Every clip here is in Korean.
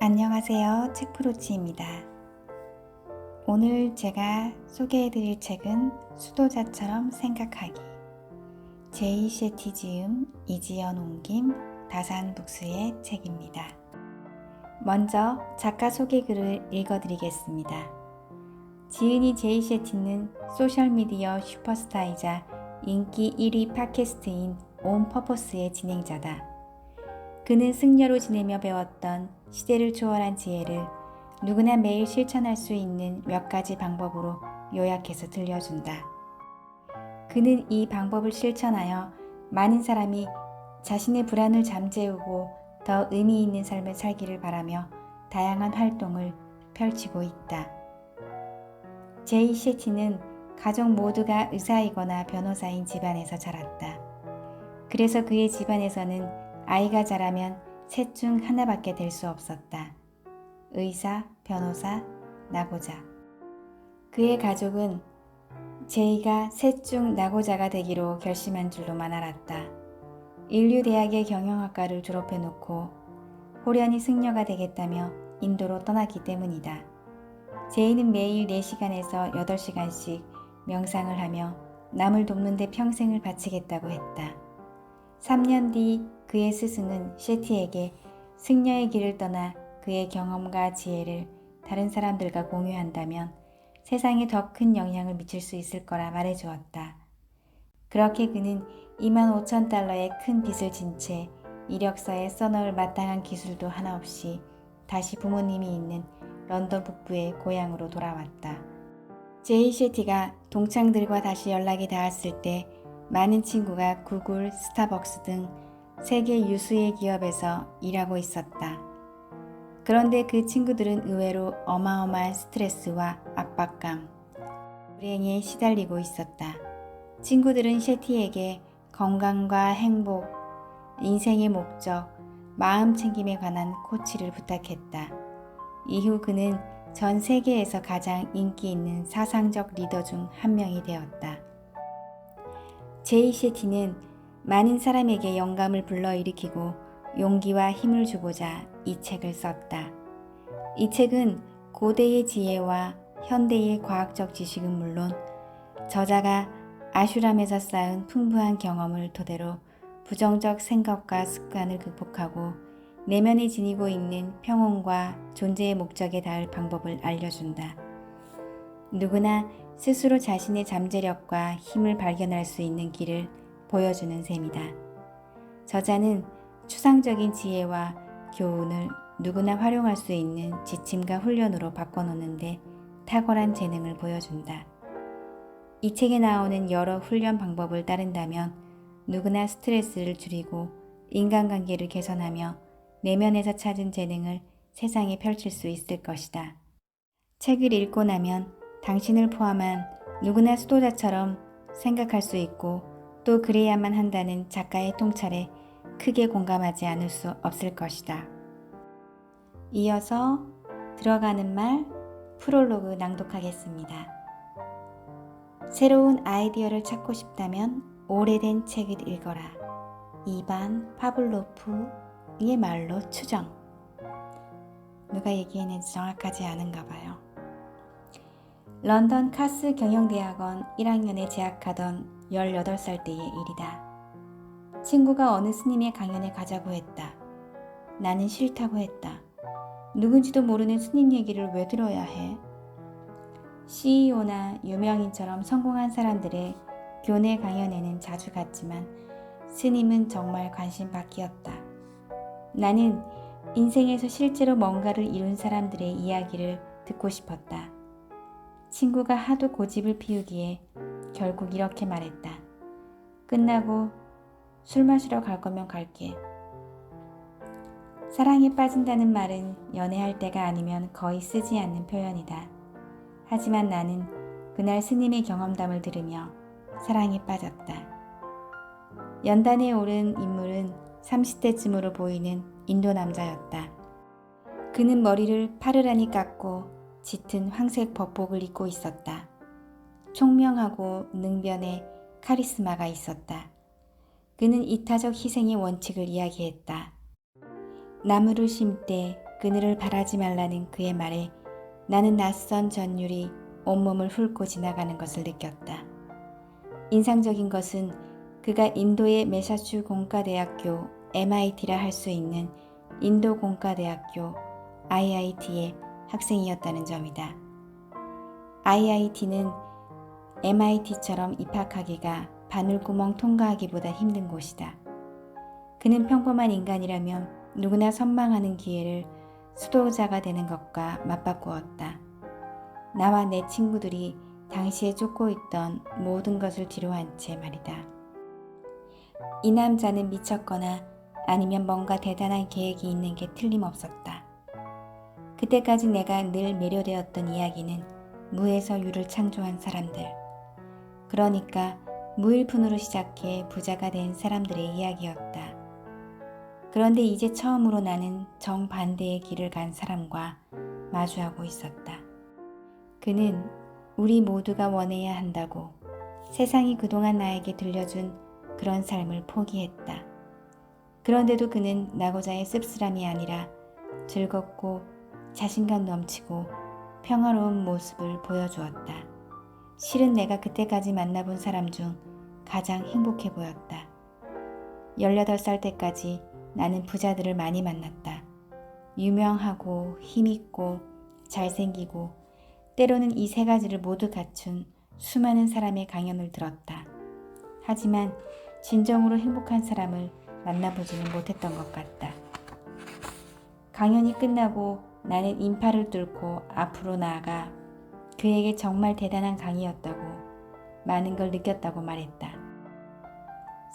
안녕하세요. 책프로치입니다. 오늘 제가 소개해드릴 책은 수도자처럼 생각하기. 제이 셰티 지음, 이지연 옮김, 다산북스의 책입니다. 먼저 작가 소개글을 읽어드리겠습니다. 지은이 제이 셰티는 소셜미디어 슈퍼스타이자 인기 1위 팟캐스트인 온 퍼포스의 진행자다. 그는 승려로 지내며 배웠던 시대를 초월한 지혜를 누구나 매일 실천할 수 있는 몇 가지 방법으로 요약해서 들려준다. 그는 이 방법을 실천하여 많은 사람이 자신의 불안을 잠재우고 더 의미 있는 삶을 살기를 바라며 다양한 활동을 펼치고 있다. 제이 셰티는 가족 모두가 의사이거나 변호사인 집안에서 자랐다. 그래서 그의 집안에서는 아이가 자라면 셋 중 하나밖에 될 수 없었다. 의사, 변호사, 나고자. 그의 가족은 제이가 셋 중 나고자가 되기로 결심한 줄로만 알았다. 인류대학의 경영학과를 졸업해놓고 호련히 승려가 되겠다며 인도로 떠났기 때문이다. 제이는 매일 4시간에서 8시간씩 명상을 하며 남을 돕는 데 평생을 바치겠다고 했다. 3년 뒤 그의 스승은 셰티에게 승려의 길을 떠나 그의 경험과 지혜를 다른 사람들과 공유한다면 세상에 더 큰 영향을 미칠 수 있을 거라 말해주었다. 그렇게 그는 25,000달러의 큰 빚을 진 채 이력서에 써넣을 마땅한 기술도 하나 없이 다시 부모님이 있는 런던 북부의 고향으로 돌아왔다. 제이 셰티가 동창들과 다시 연락이 닿았을 때 많은 친구가 구글, 스타벅스 등 세계 유수의 기업에서 일하고 있었다. 그런데 그 친구들은 의외로 어마어마한 스트레스와 압박감, 불행에 시달리고 있었다. 친구들은 셰티에게 건강과 행복, 인생의 목적, 마음 챙김에 관한 코치를 부탁했다. 이후 그는 전 세계에서 가장 인기 있는 사상적 리더 중 한 명이 되었다. 제이 셰티는 많은 사람에게 영감을 불러일으키고 용기와 힘을 주고자 이 책을 썼다. 이 책은 고대의 지혜와 현대의 과학적 지식은 물론 저자가 아슈람에서 쌓은 풍부한 경험을 토대로 부정적 생각과 습관을 극복하고 내면에 지니고 있는 평온과 존재의 목적에 닿을 방법을 알려준다. 누구나 스스로 자신의 잠재력과 힘을 발견할 수 있는 길을 보여주는 셈이다. 저자는 추상적인 지혜와 교훈을 누구나 활용할 수 있는 지침과 훈련으로 바꿔놓는데 탁월한 재능을 보여준다. 이 책에 나오는 여러 훈련 방법을 따른다면 누구나 스트레스를 줄이고 인간관계를 개선하며 내면에서 찾은 재능을 세상에 펼칠 수 있을 것이다. 책을 읽고 나면 당신을 포함한 누구나 수도자처럼 생각할 수 있고 또 그래야만 한다는 작가의 통찰에 크게 공감하지 않을 수 없을 것이다. 이어서 들어가는 말 프롤로그 낭독하겠습니다. 새로운 아이디어를 찾고 싶다면 오래된 책을 읽어라. 이반 파블로프의 말로 추정. 누가 얘기했는지 정확하지 않은가 봐요. 런던 카스 경영대학원 1학년에 재학하던 18살 때의 일이다. 친구가 어느 스님의 강연에 가자고 했다. 나는 싫다고 했다. 누군지도 모르는 스님 얘기를 왜 들어야 해? CEO나 유명인처럼 성공한 사람들의 교내 강연에는 자주 갔지만 스님은 정말 관심 밖이었다. 나는 인생에서 실제로 뭔가를 이룬 사람들의 이야기를 듣고 싶었다. 친구가 하도 고집을 피우기에 결국 이렇게 말했다. 끝나고 술 마시러 갈 거면 갈게. 사랑에 빠진다는 말은 연애할 때가 아니면 거의 쓰지 않는 표현이다. 하지만 나는 그날 스님의 경험담을 들으며 사랑에 빠졌다. 연단에 오른 인물은 30대쯤으로 보이는 인도 남자였다. 그는 머리를 파르르니 깎고 짙은 황색 법복을 입고 있었다. 총명하고 능변에 카리스마가 있었다. 그는 이타적 희생의 원칙을 이야기했다. 나무를 심되 그늘을 바라지 말라는 그의 말에 나는 낯선 전율이 온몸을 훑고 지나가는 것을 느꼈다. 인상적인 것은 그가 인도의 매사추 공과대학교 MIT라 할 수 있는 인도 공과대학교 IIT의 학생이었다는 점이다. IIT는 MIT처럼 입학하기가 바늘구멍 통과하기보다 힘든 곳이다. 그는 평범한 인간이라면 누구나 선망하는 기회를 수도자가 되는 것과 맞바꾸었다. 나와 내 친구들이 당시에 쫓고 있던 모든 것을 뒤로한 채 말이다. 이 남자는 미쳤거나 아니면 뭔가 대단한 계획이 있는 게 틀림없었다. 그때까지 내가 늘 매료되었던 이야기는 무에서 유를 창조한 사람들, 그러니까 무일푼으로 시작해 부자가 된 사람들의 이야기였다. 그런데 이제 처음으로 나는 정반대의 길을 간 사람과 마주하고 있었다. 그는 우리 모두가 원해야 한다고 세상이 그동안 나에게 들려준 그런 삶을 포기했다. 그런데도 그는 나고자의 씁쓸함이 아니라 즐겁고 자신감 넘치고 평화로운 모습을 보여주었다. 실은 내가 그때까지 만나본 사람 중 가장 행복해 보였다. 18살 때까지 나는 부자들을 많이 만났다. 유명하고 힘있고 잘생기고 때로는 이 세 가지를 모두 갖춘 수많은 사람의 강연을 들었다. 하지만 진정으로 행복한 사람을 만나보지는 못했던 것 같다. 강연이 끝나고 나는 인파를 뚫고 앞으로 나아가 그에게 정말 대단한 강의였다고, 많은 걸 느꼈다고 말했다.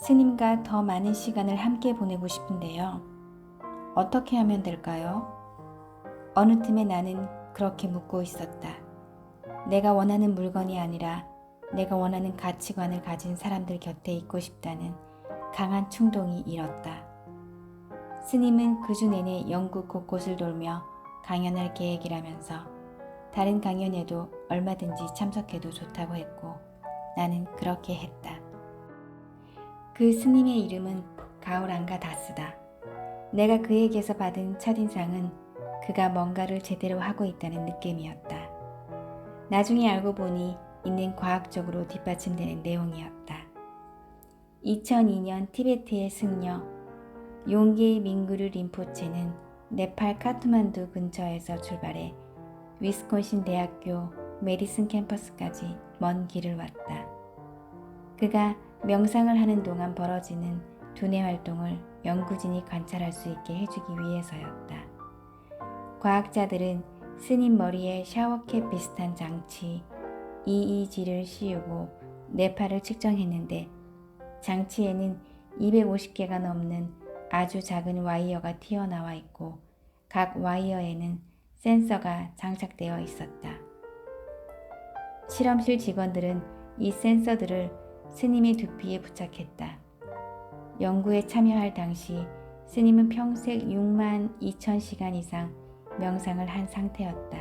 스님과 더 많은 시간을 함께 보내고 싶은데요. 어떻게 하면 될까요? 어느 틈에 나는 그렇게 묻고 있었다. 내가 원하는 물건이 아니라 내가 원하는 가치관을 가진 사람들 곁에 있고 싶다는 강한 충동이 일었다. 스님은 그 주 내내 영국 곳곳을 돌며 강연할 계획이라면서 다른 강연에도 얼마든지 참석해도 좋다고 했고 나는 그렇게 했다. 그 스님의 이름은 가우랑가 다스다. 내가 그에게서 받은 첫인상은 그가 뭔가를 제대로 하고 있다는 느낌이었다. 나중에 알고 보니 이는 과학적으로 뒷받침되는 내용이었다. 2002년 티베트의 승려 용게이 밍구르 림포체는 네팔 카트만두 근처에서 출발해 위스콘신 대학교 메디슨 캠퍼스까지 먼 길을 왔다. 그가 명상을 하는 동안 벌어지는 두뇌 활동을 연구진이 관찰할 수 있게 해주기 위해서였다. 과학자들은 스님 머리에 샤워캡 비슷한 장치 EEG를 씌우고 뇌파를 측정했는데 장치에는 250개가 넘는 아주 작은 와이어가 튀어나와 있고 각 와이어에는 센서가 장착되어 있었다. 실험실 직원들은 이 센서들을 스님의 두피에 부착했다. 연구에 참여할 당시 스님은 평생 6만 2천 시간 이상 명상을 한 상태였다.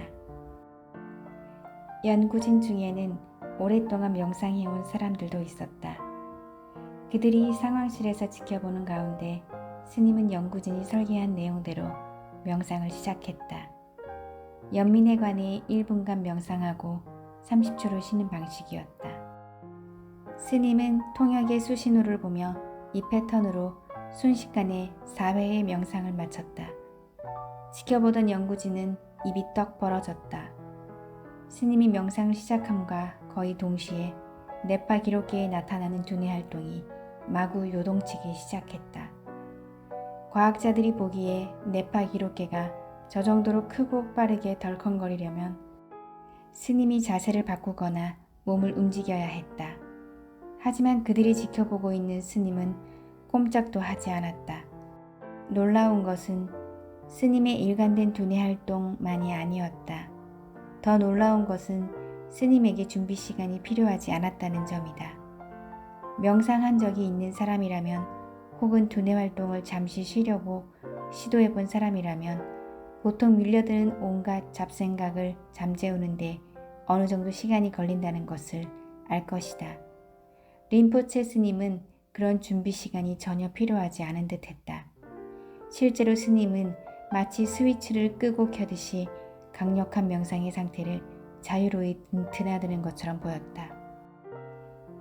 연구진 중에는 오랫동안 명상해온 사람들도 있었다. 그들이 상황실에서 지켜보는 가운데 스님은 연구진이 설계한 내용대로 명상을 시작했다. 연민에 관해 1분간 명상하고 30초를 쉬는 방식이었다. 스님은 통역의 수신호를 보며 이 패턴으로 순식간에 4회의 명상을 마쳤다. 지켜보던 연구진은 입이 떡 벌어졌다. 스님이 명상을 시작함과 거의 동시에 뇌파 기록계에 나타나는 두뇌 활동이 마구 요동치기 시작했다. 과학자들이 보기에 뇌파 기록계가 저 정도로 크고 빠르게 덜컹거리려면 스님이 자세를 바꾸거나 몸을 움직여야 했다. 하지만 그들이 지켜보고 있는 스님은 꼼짝도 하지 않았다. 놀라운 것은 스님의 일관된 두뇌 활동만이 아니었다. 더 놀라운 것은 스님에게 준비 시간이 필요하지 않았다는 점이다. 명상한 적이 있는 사람이라면 혹은 두뇌 활동을 잠시 쉬려고 시도해 본 사람이라면 보통 밀려드는 온갖 잡생각을 잠재우는데 어느 정도 시간이 걸린다는 것을 알 것이다. 림포체 스님은 그런 준비 시간이 전혀 필요하지 않은 듯 했다. 실제로 스님은 마치 스위치를 끄고 켜듯이 강력한 명상의 상태를 자유로이 드나드는 것처럼 보였다.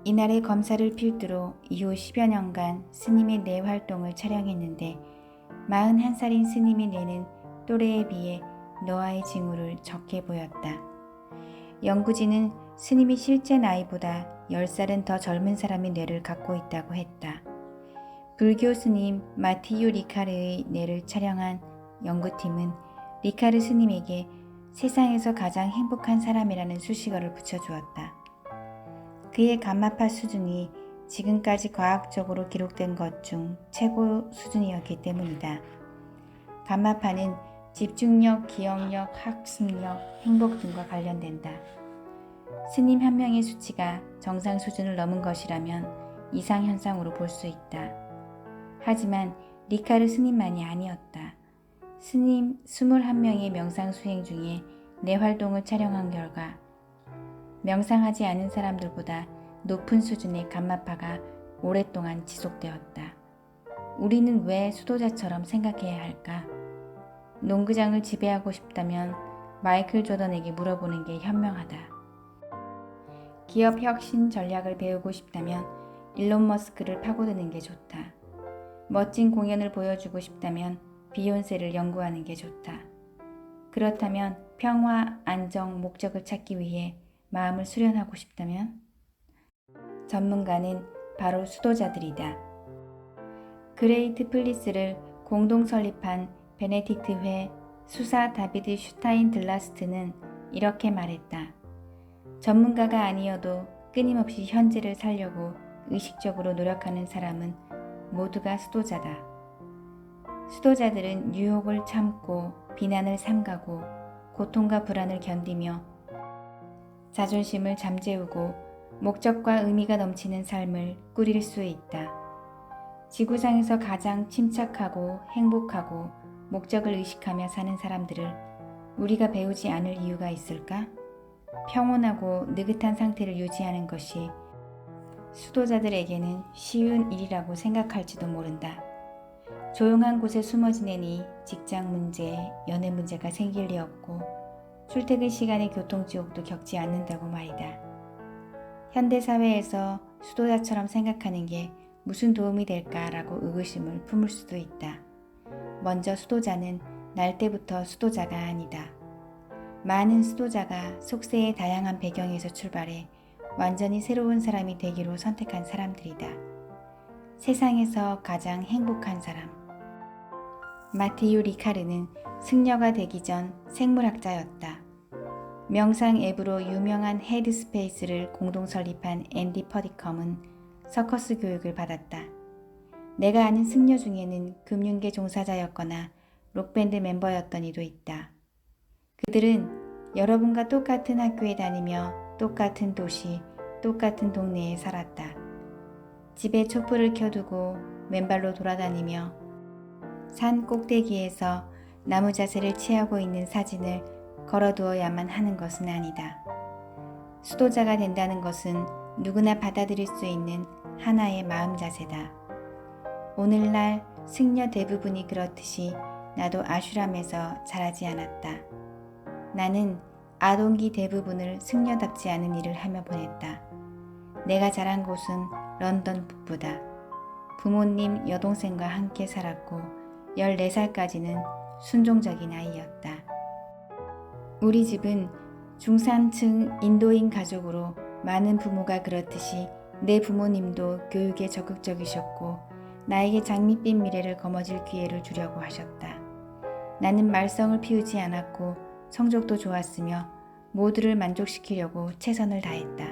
이날의 검사를 필두로 이후 10여 년간 스님의 뇌 활동을 촬영했는데 41살인 스님의 뇌는 또래에 비해 노화의 징후를 적게 보였다. 연구진은 스님이 실제 나이보다 10살은 더 젊은 사람의 뇌를 갖고 있다고 했다. 불교 스님 마티유 리카르의 뇌를 촬영한 연구팀은 리카르 스님에게 세상에서 가장 행복한 사람이라는 수식어를 붙여주었다. 그의 감마파 수준이 지금까지 과학적으로 기록된 것 중 최고 수준이었기 때문이다. 감마파는 집중력, 기억력, 학습력, 행복 등과 관련된다. 스님 한 명의 수치가 정상 수준을 넘은 것이라면 이상현상으로 볼 수 있다. 하지만 리카르 스님만이 아니었다. 스님 21명의 명상 수행 중에 뇌 활동을 촬영한 결과 명상하지 않은 사람들보다 높은 수준의 감마파가 오랫동안 지속되었다. 우리는 왜 수도자처럼 생각해야 할까? 농구장을 지배하고 싶다면 마이클 조던에게 물어보는 게 현명하다. 기업 혁신 전략을 배우고 싶다면 일론 머스크를 파고드는 게 좋다. 멋진 공연을 보여주고 싶다면 비욘세를 연구하는 게 좋다. 그렇다면 평화, 안정, 목적을 찾기 위해 마음을 수련하고 싶다면 전문가는 바로 수도자들이다. 그레이트 플리스를 공동 설립한 베네딕트 회 수사 다비드 슈타인 들라스트는 이렇게 말했다. 전문가가 아니어도 끊임없이 현재를 살려고 의식적으로 노력하는 사람은 모두가 수도자다. 수도자들은 유혹을 참고 비난을 삼가고 고통과 불안을 견디며 자존심을 잠재우고 목적과 의미가 넘치는 삶을 꾸릴 수 있다. 지구상에서 가장 침착하고 행복하고 목적을 의식하며 사는 사람들을 우리가 배우지 않을 이유가 있을까? 평온하고 느긋한 상태를 유지하는 것이 수도자들에게는 쉬운 일이라고 생각할지도 모른다. 조용한 곳에 숨어 지내니 직장 문제, 연애 문제가 생길 리 없고 출퇴근 시간의 교통지옥도 겪지 않는다고 말이다. 현대사회에서 수도자처럼 생각하는 게 무슨 도움이 될까라고 의구심을 품을 수도 있다. 먼저 수도자는 날 때부터 수도자가 아니다. 많은 수도자가 속세의 다양한 배경에서 출발해 완전히 새로운 사람이 되기로 선택한 사람들이다. 세상에서 가장 행복한 사람. 마티유 리카르는 승려가 되기 전 생물학자였다. 명상 앱으로 유명한 헤드스페이스를 공동 설립한 앤디 퍼디컴은 서커스 교육을 받았다. 내가 아는 승려 중에는 금융계 종사자였거나 록밴드 멤버였던 이도 있다. 그들은 여러분과 똑같은 학교에 다니며 똑같은 도시, 똑같은 동네에 살았다. 집에 촛불을 켜두고 맨발로 돌아다니며 산 꼭대기에서 나무 자세를 취하고 있는 사진을 걸어두어야만 하는 것은 아니다. 수도자가 된다는 것은 누구나 받아들일 수 있는 하나의 마음 자세다. 오늘날 승려 대부분이 그렇듯이 나도 아슈람에서 자라지 않았다. 나는 아동기 대부분을 승려답지 않은 일을 하며 보냈다. 내가 자란 곳은 런던 북부다. 부모님, 여동생과 함께 살았고 14살까지는 순종적인 아이였다. 우리 집은 중산층 인도인 가족으로 많은 부모가 그렇듯이 내 부모님도 교육에 적극적이셨고 나에게 장밋빛 미래를 거머쥘 기회를 주려고 하셨다. 나는 말썽을 피우지 않았고 성적도 좋았으며 모두를 만족시키려고 최선을 다했다.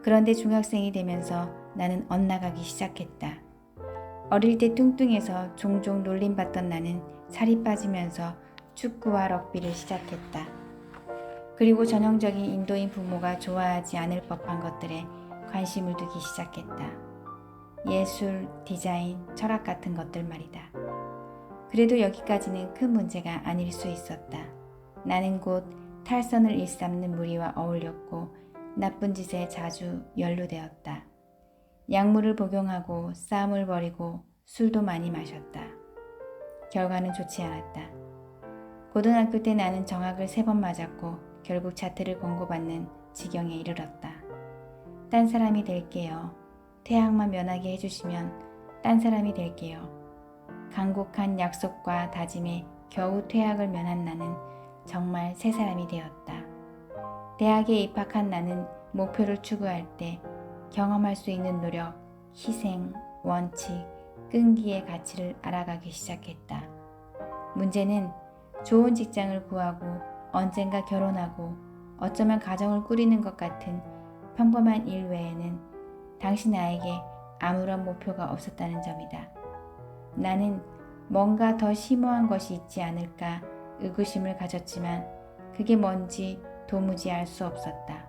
그런데 중학생이 되면서 나는 엇나가기 시작했다. 어릴 때 뚱뚱해서 종종 놀림받던 나는 살이 빠지면서 축구와 럭비를 시작했다. 그리고 전형적인 인도인 부모가 좋아하지 않을 법한 것들에 관심을 두기 시작했다. 예술, 디자인, 철학 같은 것들 말이다. 그래도 여기까지는 큰 문제가 아닐 수 있었다. 나는 곧 탈선을 일삼는 무리와 어울렸고 나쁜 짓에 자주 연루되었다. 약물을 복용하고 싸움을 벌이고 술도 많이 마셨다. 결과는 좋지 않았다. 고등학교 때 나는 정학을 3번 맞았고 결국 자퇴를 권고받는 지경에 이르렀다. 딴 사람이 될게요. 퇴학만 면하게 해주시면 딴 사람이 될게요. 간곡한 약속과 다짐에 겨우 퇴학을 면한 나는 정말 새 사람이 되었다. 대학에 입학한 나는 목표를 추구할 때 경험할 수 있는 노력, 희생, 원칙, 끈기의 가치를 알아가기 시작했다. 문제는 좋은 직장을 구하고 언젠가 결혼하고 어쩌면 가정을 꾸리는 것 같은 평범한 일 외에는 당시 나에게 아무런 목표가 없었다는 점이다. 나는 뭔가 더 심오한 것이 있지 않을까 의구심을 가졌지만 그게 뭔지 도무지 알 수 없었다.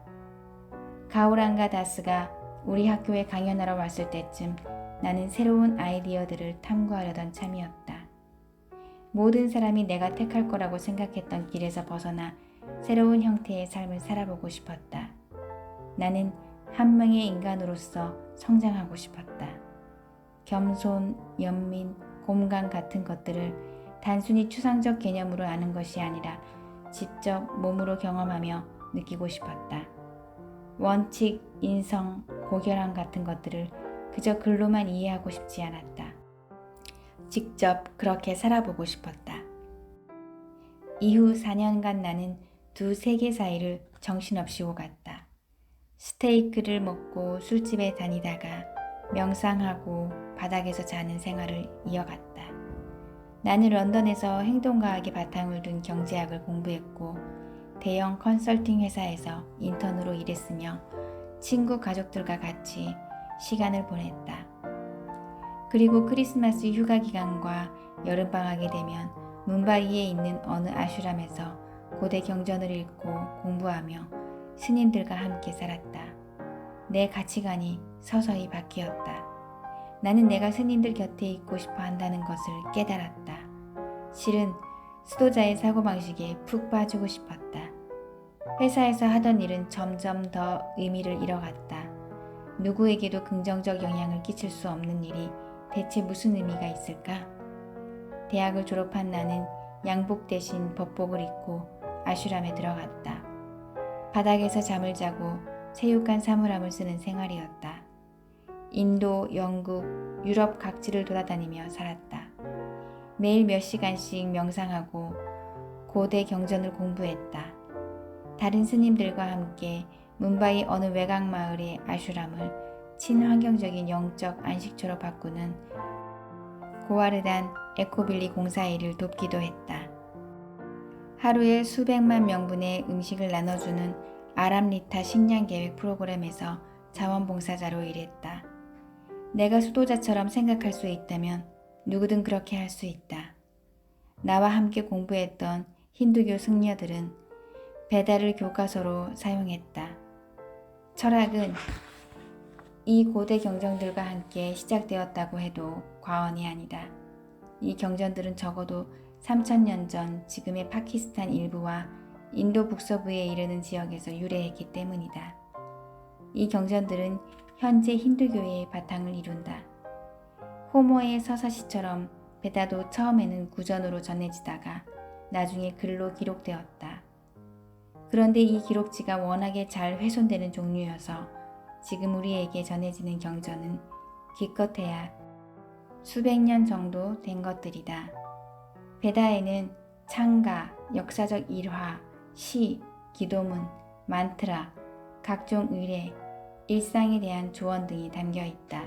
가오랑과 다스가 우리 학교에 강연하러 왔을 때쯤 나는 새로운 아이디어들을 탐구하려던 참이었다. 모든 사람이 내가 택할 거라고 생각했던 길에서 벗어나 새로운 형태의 삶을 살아보고 싶었다. 나는 한 명의 인간으로서 성장하고 싶었다. 겸손, 연민, 곰강 같은 것들을 단순히 추상적 개념으로 아는 것이 아니라 직접 몸으로 경험하며 느끼고 싶었다. 원칙, 인성, 고결함 같은 것들을 그저 글로만 이해하고 싶지 않았다. 직접 그렇게 살아보고 싶었다. 이후 4년간 나는 두 세계 사이를 정신없이 오갔다. 스테이크를 먹고 술집에 다니다가 명상하고 바닥에서 자는 생활을 이어갔다. 나는 런던에서 행동과학에 바탕을 둔 경제학을 공부했고 대형 컨설팅 회사에서 인턴으로 일했으며 친구 가족들과 같이 시간을 보냈다. 그리고 크리스마스 휴가 기간과 여름방학이 되면 뭄바이에 있는 어느 아슈람에서 고대 경전을 읽고 공부하며 스님들과 함께 살았다. 내 가치관이 서서히 바뀌었다. 나는 내가 스님들 곁에 있고 싶어 한다는 것을 깨달았다. 실은 수도자의 사고방식에 푹 빠지고 싶었다. 회사에서 하던 일은 점점 더 의미를 잃어갔다. 누구에게도 긍정적 영향을 끼칠 수 없는 일이 대체 무슨 의미가 있을까? 대학을 졸업한 나는 양복 대신 법복을 입고 아슈람에 들어갔다. 바닥에서 잠을 자고 새육간 사물함을 쓰는 생활이었다. 인도, 영국, 유럽 각지를 돌아다니며 살았다. 매일 몇 시간씩 명상하고 고대 경전을 공부했다. 다른 스님들과 함께 뭄바이 어느 외곽 마을의 아슈람을 친환경적인 영적 안식처로 바꾸는 고아르단 에코빌리 공사 일을 돕기도 했다. 하루에 수백만 명분의 음식을 나눠주는 아람리타 식량계획 프로그램에서 자원봉사자로 일했다. 내가 수도자처럼 생각할 수 있다면 누구든 그렇게 할 수 있다. 나와 함께 공부했던 힌두교 승려들은 베다를 교과서로 사용했다. 철학은 이 고대 경전들과 함께 시작되었다고 해도 과언이 아니다. 이 경전들은 적어도 3000년 전 지금의 파키스탄 일부와 인도 북서부에 이르는 지역에서 유래했기 때문이다. 이 경전들은 현재 힌두교의 바탕을 이룬다. 호모의 서사시처럼 베다도 처음에는 구전으로 전해지다가 나중에 글로 기록되었다. 그런데 이 기록지가 워낙에 잘 훼손되는 종류여서 지금 우리에게 전해지는 경전은 기껏해야 수백 년 정도 된 것들이다. 베다에는 창가, 역사적 일화, 시, 기도문, 만트라, 각종 의례, 일상에 대한 조언 등이 담겨 있다.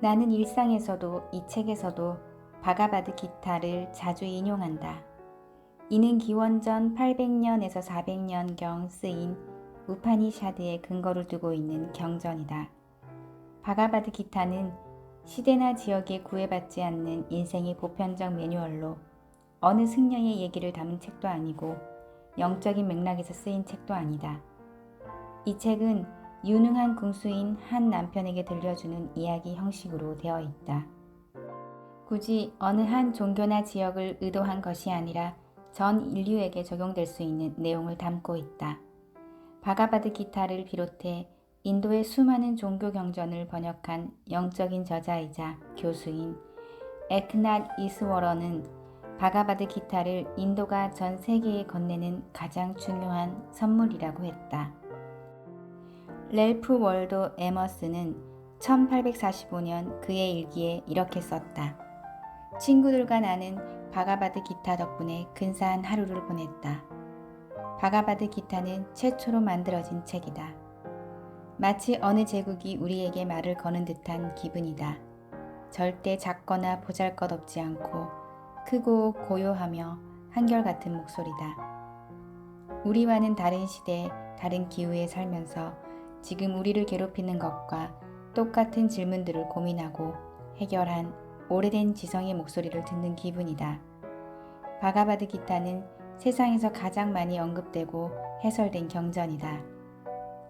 나는 일상에서도 이 책에서도 바가바드 기타를 자주 인용한다. 이는 기원전 800년에서 400년경 쓰인 우파니샤드의 근거를 두고 있는 경전이다. 바가바드 기타는 시대나 지역에 구애받지 않는 인생의 보편적 매뉴얼로 어느 승려의 얘기를 담은 책도 아니고 영적인 맥락에서 쓰인 책도 아니다. 이 책은 유능한 궁수인 한 남편에게 들려주는 이야기 형식으로 되어 있다. 굳이 어느 한 종교나 지역을 의도한 것이 아니라 전 인류에게 적용될 수 있는 내용을 담고 있다. 바가바드 기타를 비롯해 인도의 수많은 종교 경전을 번역한 영적인 저자이자 교수인 에크낫 이스워러는 바가바드 기타를 인도가 전 세계에 건네는 가장 중요한 선물이라고 했다. 렐프 월도 에머스는 1845년 그의 일기에 이렇게 썼다. 친구들과 나는 바가바드 기타 덕분에 근사한 하루를 보냈다. 바가바드 기타는 최초로 만들어진 책이다. 마치 어느 제국이 우리에게 말을 거는 듯한 기분이다. 절대 작거나 보잘것없지 않고 크고 고요하며 한결같은 목소리다. 우리와는 다른 시대, 다른 기후에 살면서 지금 우리를 괴롭히는 것과 똑같은 질문들을 고민하고 해결한 오래된 지성의 목소리를 듣는 기분이다. 바가바드 기타는 세상에서 가장 많이 언급되고 해설된 경전이다.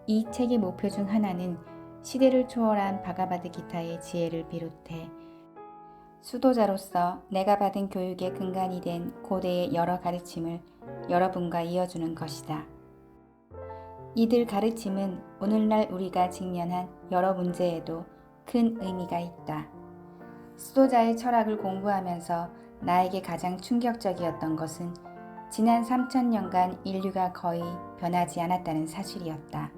이 책의 목표 중 하나는 시대를 초월한 바가바드 기타의 지혜를 비롯해 수도자로서 내가 받은 교육의 근간이 된 고대의 여러 가르침을 여러분과 이어주는 것이다. 이들 가르침은 오늘날 우리가 직면한 여러 문제에도 큰 의미가 있다. 수도자의 철학을 공부하면서 나에게 가장 충격적이었던 것은 지난 3000년간 인류가 거의 변하지 않았다는 사실이었다.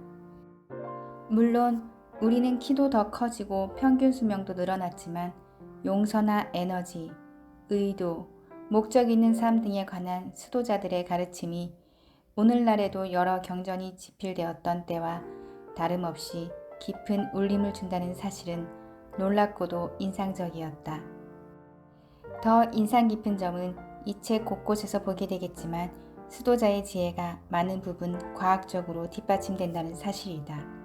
물론 우리는 키도 더 커지고 평균 수명도 늘어났지만 용서나 에너지, 의도, 목적 있는 삶 등에 관한 수도자들의 가르침이 오늘날에도 여러 경전이 집필되었던 때와 다름없이 깊은 울림을 준다는 사실은 놀랍고도 인상적이었다. 더 인상 깊은 점은 이 책 곳곳에서 보게 되겠지만 수도자의 지혜가 많은 부분 과학적으로 뒷받침된다는 사실이다.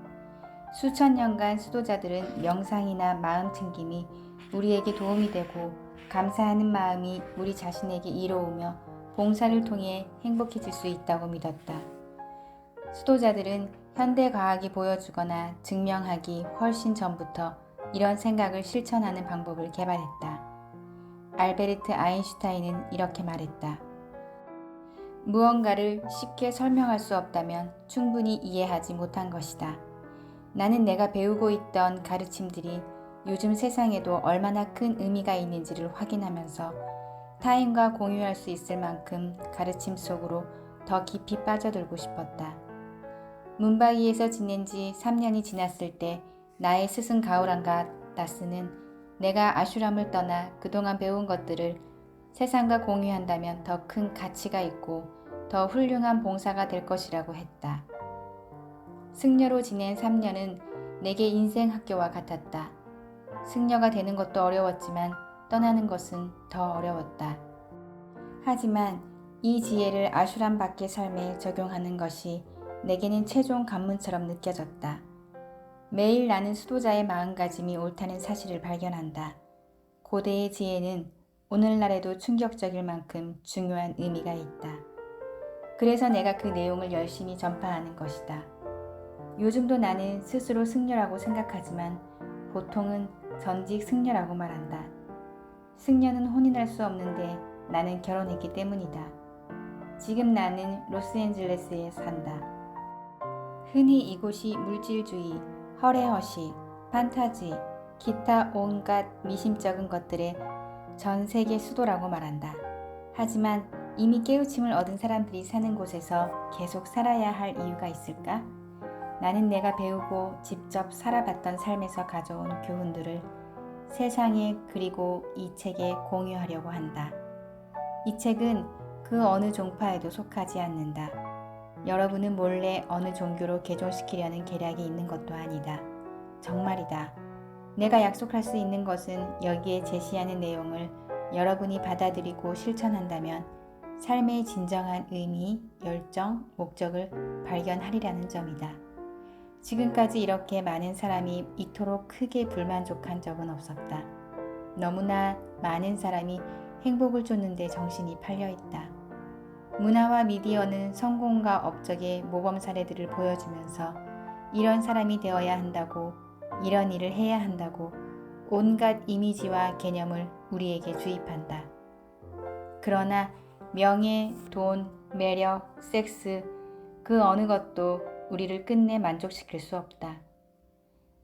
수천 년간 수도자들은 명상이나 마음 챙김이 우리에게 도움이 되고 감사하는 마음이 우리 자신에게 이로우며 봉사를 통해 행복해질 수 있다고 믿었다. 수도자들은 현대 과학이 보여주거나 증명하기 훨씬 전부터 이런 생각을 실천하는 방법을 개발했다. 알베르트 아인슈타인은 이렇게 말했다. 무언가를 쉽게 설명할 수 없다면 충분히 이해하지 못한 것이다. 나는 내가 배우고 있던 가르침들이 요즘 세상에도 얼마나 큰 의미가 있는지를 확인하면서 타인과 공유할 수 있을 만큼 가르침 속으로 더 깊이 빠져들고 싶었다. 문바이에서 지낸 지 3년이 지났을 때 나의 스승 가우랑가 다스는 내가 아슈람을 떠나 그동안 배운 것들을 세상과 공유한다면 더 큰 가치가 있고 더 훌륭한 봉사가 될 것이라고 했다. 승려로 지낸 3년은 내게 인생 학교와 같았다. 승려가 되는 것도 어려웠지만 떠나는 것은 더 어려웠다. 하지만 이 지혜를 아슈람 밖의 삶에 적용하는 것이 내게는 최종 관문처럼 느껴졌다. 매일 나는 수도자의 마음가짐이 옳다는 사실을 발견한다. 고대의 지혜는 오늘날에도 충격적일 만큼 중요한 의미가 있다. 그래서 내가 그 내용을 열심히 전파하는 것이다. 요즘도 나는 스스로 승려라고 생각하지만 보통은 전직 승려라고 말한다. 승려는 혼인할 수 없는데 나는 결혼했기 때문이다. 지금 나는 로스앤젤레스에 산다. 흔히 이곳이 물질주의, 허례허식, 판타지, 기타 온갖 미심쩍은 것들의 전 세계 수도라고 말한다. 하지만 이미 깨우침을 얻은 사람들이 사는 곳에서 계속 살아야 할 이유가 있을까? 나는 내가 배우고 직접 살아봤던 삶에서 가져온 교훈들을 세상에 그리고 이 책에 공유하려고 한다. 이 책은 그 어느 종파에도 속하지 않는다. 여러분은 몰래 어느 종교로 개종시키려는 계략이 있는 것도 아니다. 정말이다. 내가 약속할 수 있는 것은 여기에 제시하는 내용을 여러분이 받아들이고 실천한다면 삶의 진정한 의미, 열정, 목적을 발견하리라는 점이다. 지금까지 이렇게 많은 사람이 이토록 크게 불만족한 적은 없었다. 너무나 많은 사람이 행복을 쫓는데 정신이 팔려있다. 문화와 미디어는 성공과 업적의 모범 사례들을 보여주면서 이런 사람이 되어야 한다고, 이런 일을 해야 한다고 온갖 이미지와 개념을 우리에게 주입한다. 그러나 명예, 돈, 매력, 섹스, 그 어느 것도 우리를 끝내 만족시킬 수 없다.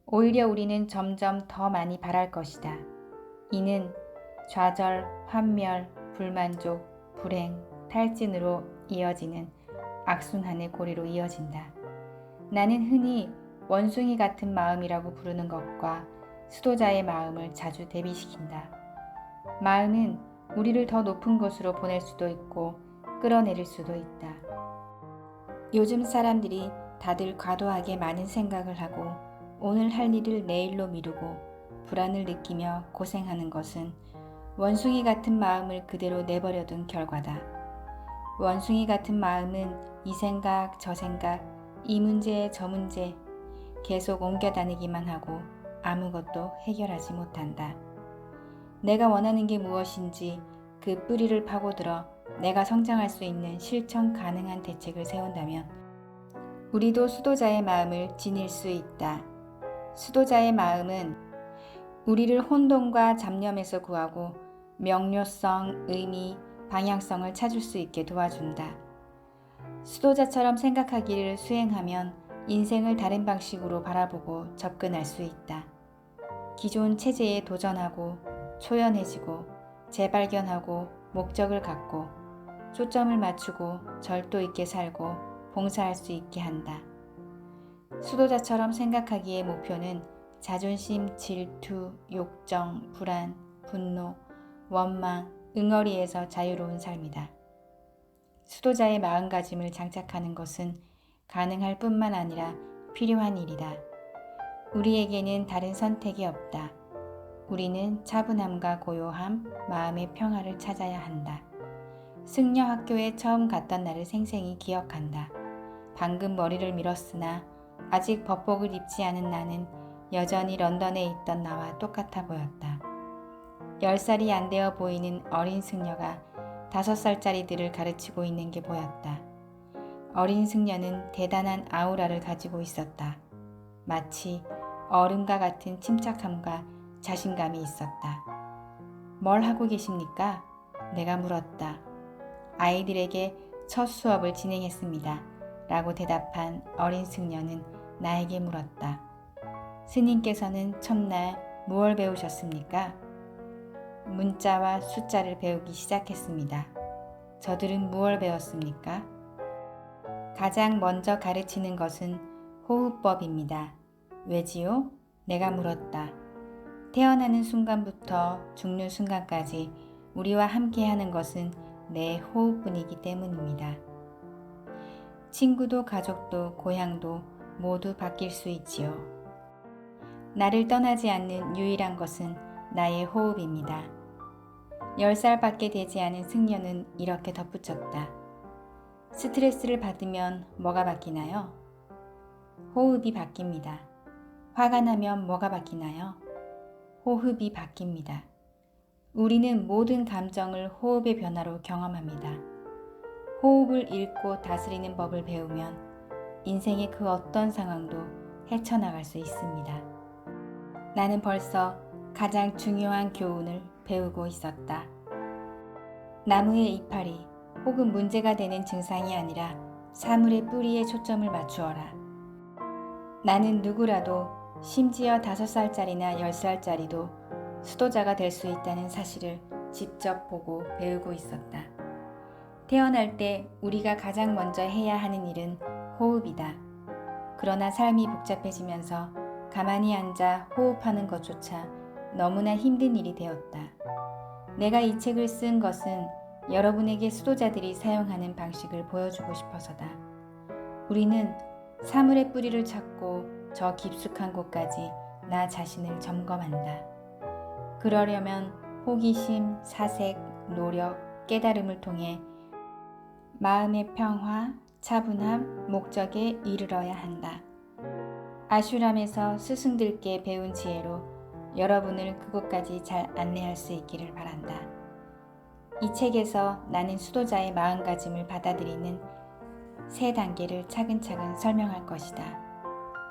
오히려 우리는 점점 더 많이 바랄 것이다. 이는 좌절, 환멸, 불만족, 불행, 탈진으로 이어지는 악순환의 고리로 이어진다. 나는 흔히 원숭이 같은 마음이라고 부르는 것과 수도자의 마음을 자주 대비시킨다. 마음은 우리를 더 높은 곳으로 보낼 수도 있고 끌어내릴 수도 있다. 요즘 사람들이 다들 과도하게 많은 생각을 하고 오늘 할 일을 내일로 미루고 불안을 느끼며 고생하는 것은 원숭이 같은 마음을 그대로 내버려둔 결과다. 원숭이 같은 마음은 이 생각 저 생각 이 문제 저 문제 계속 옮겨 다니기만 하고 아무것도 해결하지 못한다. 내가 원하는 게 무엇인지 그 뿌리를 파고들어 내가 성장할 수 있는 실천 가능한 대책을 세운다면 우리도 수도자의 마음을 지닐 수 있다. 수도자의 마음은 우리를 혼돈과 잡념에서 구하고 명료성, 의미, 방향성을 찾을 수 있게 도와준다. 수도자처럼 생각하기를 수행하면 인생을 다른 방식으로 바라보고 접근할 수 있다. 기존 체제에 도전하고 초연해지고 재발견하고 목적을 갖고 초점을 맞추고 절도 있게 살고 봉사할 수 있게 한다. 수도자처럼 생각하기의 목표는 자존심, 질투, 욕정, 불안, 분노, 원망, 응어리에서 자유로운 삶이다. 수도자의 마음가짐을 장착하는 것은 가능할 뿐만 아니라 필요한 일이다. 우리에게는 다른 선택이 없다. 우리는 차분함과 고요함, 마음의 평화를 찾아야 한다. 승려 학교에 처음 갔던 날을 생생히 기억한다. 방금 머리를 밀었으나 아직 법복을 입지 않은 나는 여전히 런던에 있던 나와 똑같아 보였다. 10살이 안 되어 보이는 어린 승려가 5살짜리들을 가르치고 있는 게 보였다. 어린 승려는 대단한 아우라를 가지고 있었다. 마치 어른과 같은 침착함과 자신감이 있었다. 뭘 하고 계십니까? 내가 물었다. 아이들에게 첫 수업을 진행했습니다. 라고 대답한 어린 승려는 나에게 물었다. 스님께서는 첫날 무엇을 배우셨습니까? 문자와 숫자를 배우기 시작했습니다. 저들은 무엇을 배웠습니까? 가장 먼저 가르치는 것은 호흡법입니다. 왜지요? 내가 물었다. 태어나는 순간부터 죽는 순간까지 우리와 함께하는 것은 내 호흡뿐이기 때문입니다. 친구도 가족도 고향도 모두 바뀔 수 있지요. 나를 떠나지 않는 유일한 것은 나의 호흡입니다. 10살밖에 되지 않은 승려는 이렇게 덧붙였다. 스트레스를 받으면 뭐가 바뀌나요? 호흡이 바뀝니다. 화가 나면 뭐가 바뀌나요? 호흡이 바뀝니다. 우리는 모든 감정을 호흡의 변화로 경험합니다. 호흡을 읽고 다스리는 법을 배우면 인생의 그 어떤 상황도 헤쳐나갈 수 있습니다. 나는 벌써 가장 중요한 교훈을 배우고 있었다. 나무의 이파리 혹은 문제가 되는 증상이 아니라 사물의 뿌리에 초점을 맞추어라. 나는 누구라도 심지어 5살짜리나 10살짜리도 수도자가 될 수 있다는 사실을 직접 보고 배우고 있었다. 태어날 때 우리가 가장 먼저 해야 하는 일은 호흡이다. 그러나 삶이 복잡해지면서 가만히 앉아 호흡하는 것조차 너무나 힘든 일이 되었다. 내가 이 책을 쓴 것은 여러분에게 수도자들이 사용하는 방식을 보여주고 싶어서다. 우리는 사물의 뿌리를 찾고 저 깊숙한 곳까지 나 자신을 점검한다. 그러려면 호기심, 사색, 노력, 깨달음을 통해 마음의 평화, 차분함, 목적에 이르러야 한다. 아슈람에서 스승들께 배운 지혜로 여러분을 그곳까지 잘 안내할 수 있기를 바란다. 이 책에서 나는 수도자의 마음가짐을 받아들이는 3단계를 차근차근 설명할 것이다.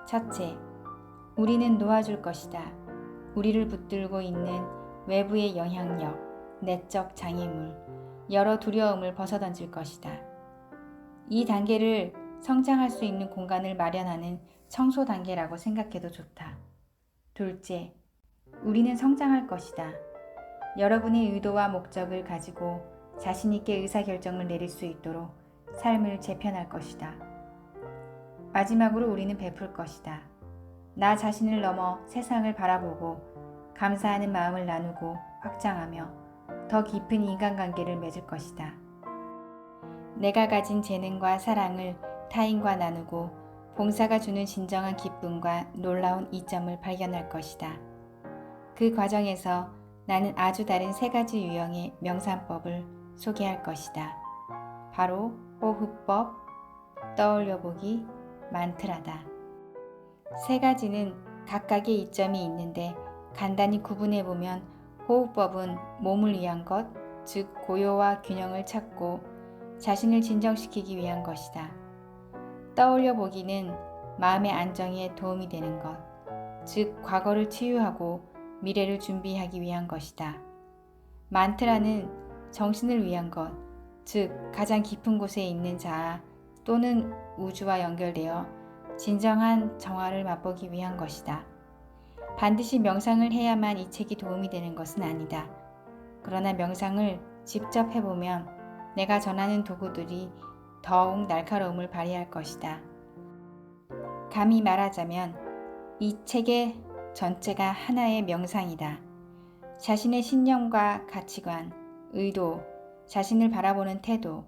첫째, 우리는 놓아줄 것이다. 우리를 붙들고 있는 외부의 영향력, 내적 장애물, 여러 두려움을 벗어던질 것이다. 이 단계를 성장할 수 있는 공간을 마련하는 청소 단계라고 생각해도 좋다. 둘째, 우리는 성장할 것이다. 여러분의 의도와 목적을 가지고 자신있게 의사결정을 내릴 수 있도록 삶을 재편할 것이다. 마지막으로 우리는 베풀 것이다. 나 자신을 넘어 세상을 바라보고 감사하는 마음을 나누고 확장하며 더 깊은 인간관계를 맺을 것이다. 내가 가진 재능과 사랑을 타인과 나누고 봉사가 주는 진정한 기쁨과 놀라운 이점을 발견할 것이다. 그 과정에서 나는 아주 다른 3가지 유형의 명상법을 소개할 것이다. 바로 호흡법, 떠올려보기, 만트라다. 3가지는 각각의 이점이 있는데 간단히 구분해보면 호흡법은 몸을 위한 것, 즉 고요와 균형을 찾고 자신을 진정시키기 위한 것이다. 떠올려보기는 마음의 안정에 도움이 되는 것, 즉 과거를 치유하고 미래를 준비하기 위한 것이다. 만트라는 정신을 위한 것, 즉 가장 깊은 곳에 있는 자아 또는 우주와 연결되어 진정한 정화를 맛보기 위한 것이다. 반드시 명상을 해야만 이 책이 도움이 되는 것은 아니다. 그러나 명상을 직접 해보면 내가 전하는 도구들이 더욱 날카로움을 발휘할 것이다. 감히 말하자면 이 책의 전체가 하나의 명상이다. 자신의 신념과 가치관, 의도, 자신을 바라보는 태도,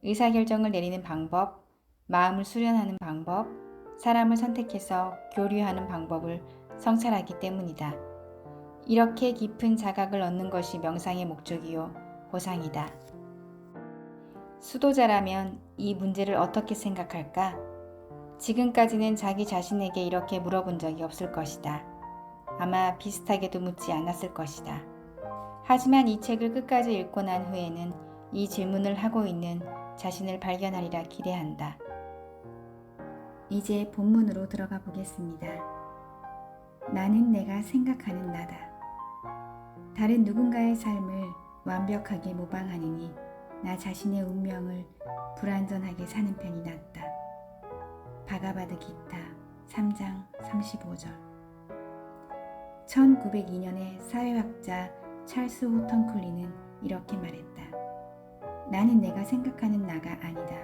의사결정을 내리는 방법, 마음을 수련하는 방법, 사람을 선택해서 교류하는 방법을 성찰하기 때문이다. 이렇게 깊은 자각을 얻는 것이 명상의 목적이요 보상이다. 수도자라면 이 문제를 어떻게 생각할까? 지금까지는 자기 자신에게 이렇게 물어본 적이 없을 것이다. 아마 비슷하게도 묻지 않았을 것이다. 하지만 이 책을 끝까지 읽고 난 후에는 이 질문을 하고 있는 자신을 발견하리라 기대한다. 이제 본문으로 들어가 보겠습니다. 나는 내가 생각하는 나다. 다른 누군가의 삶을 완벽하게 모방하느니 나 자신의 운명을 불완전하게 사는 편이 낫다. 바가바드 기타 3장 35절. 1902년에 사회학자 찰스 호턴 쿨리는 이렇게 말했다. 나는 내가 생각하는 나가 아니다.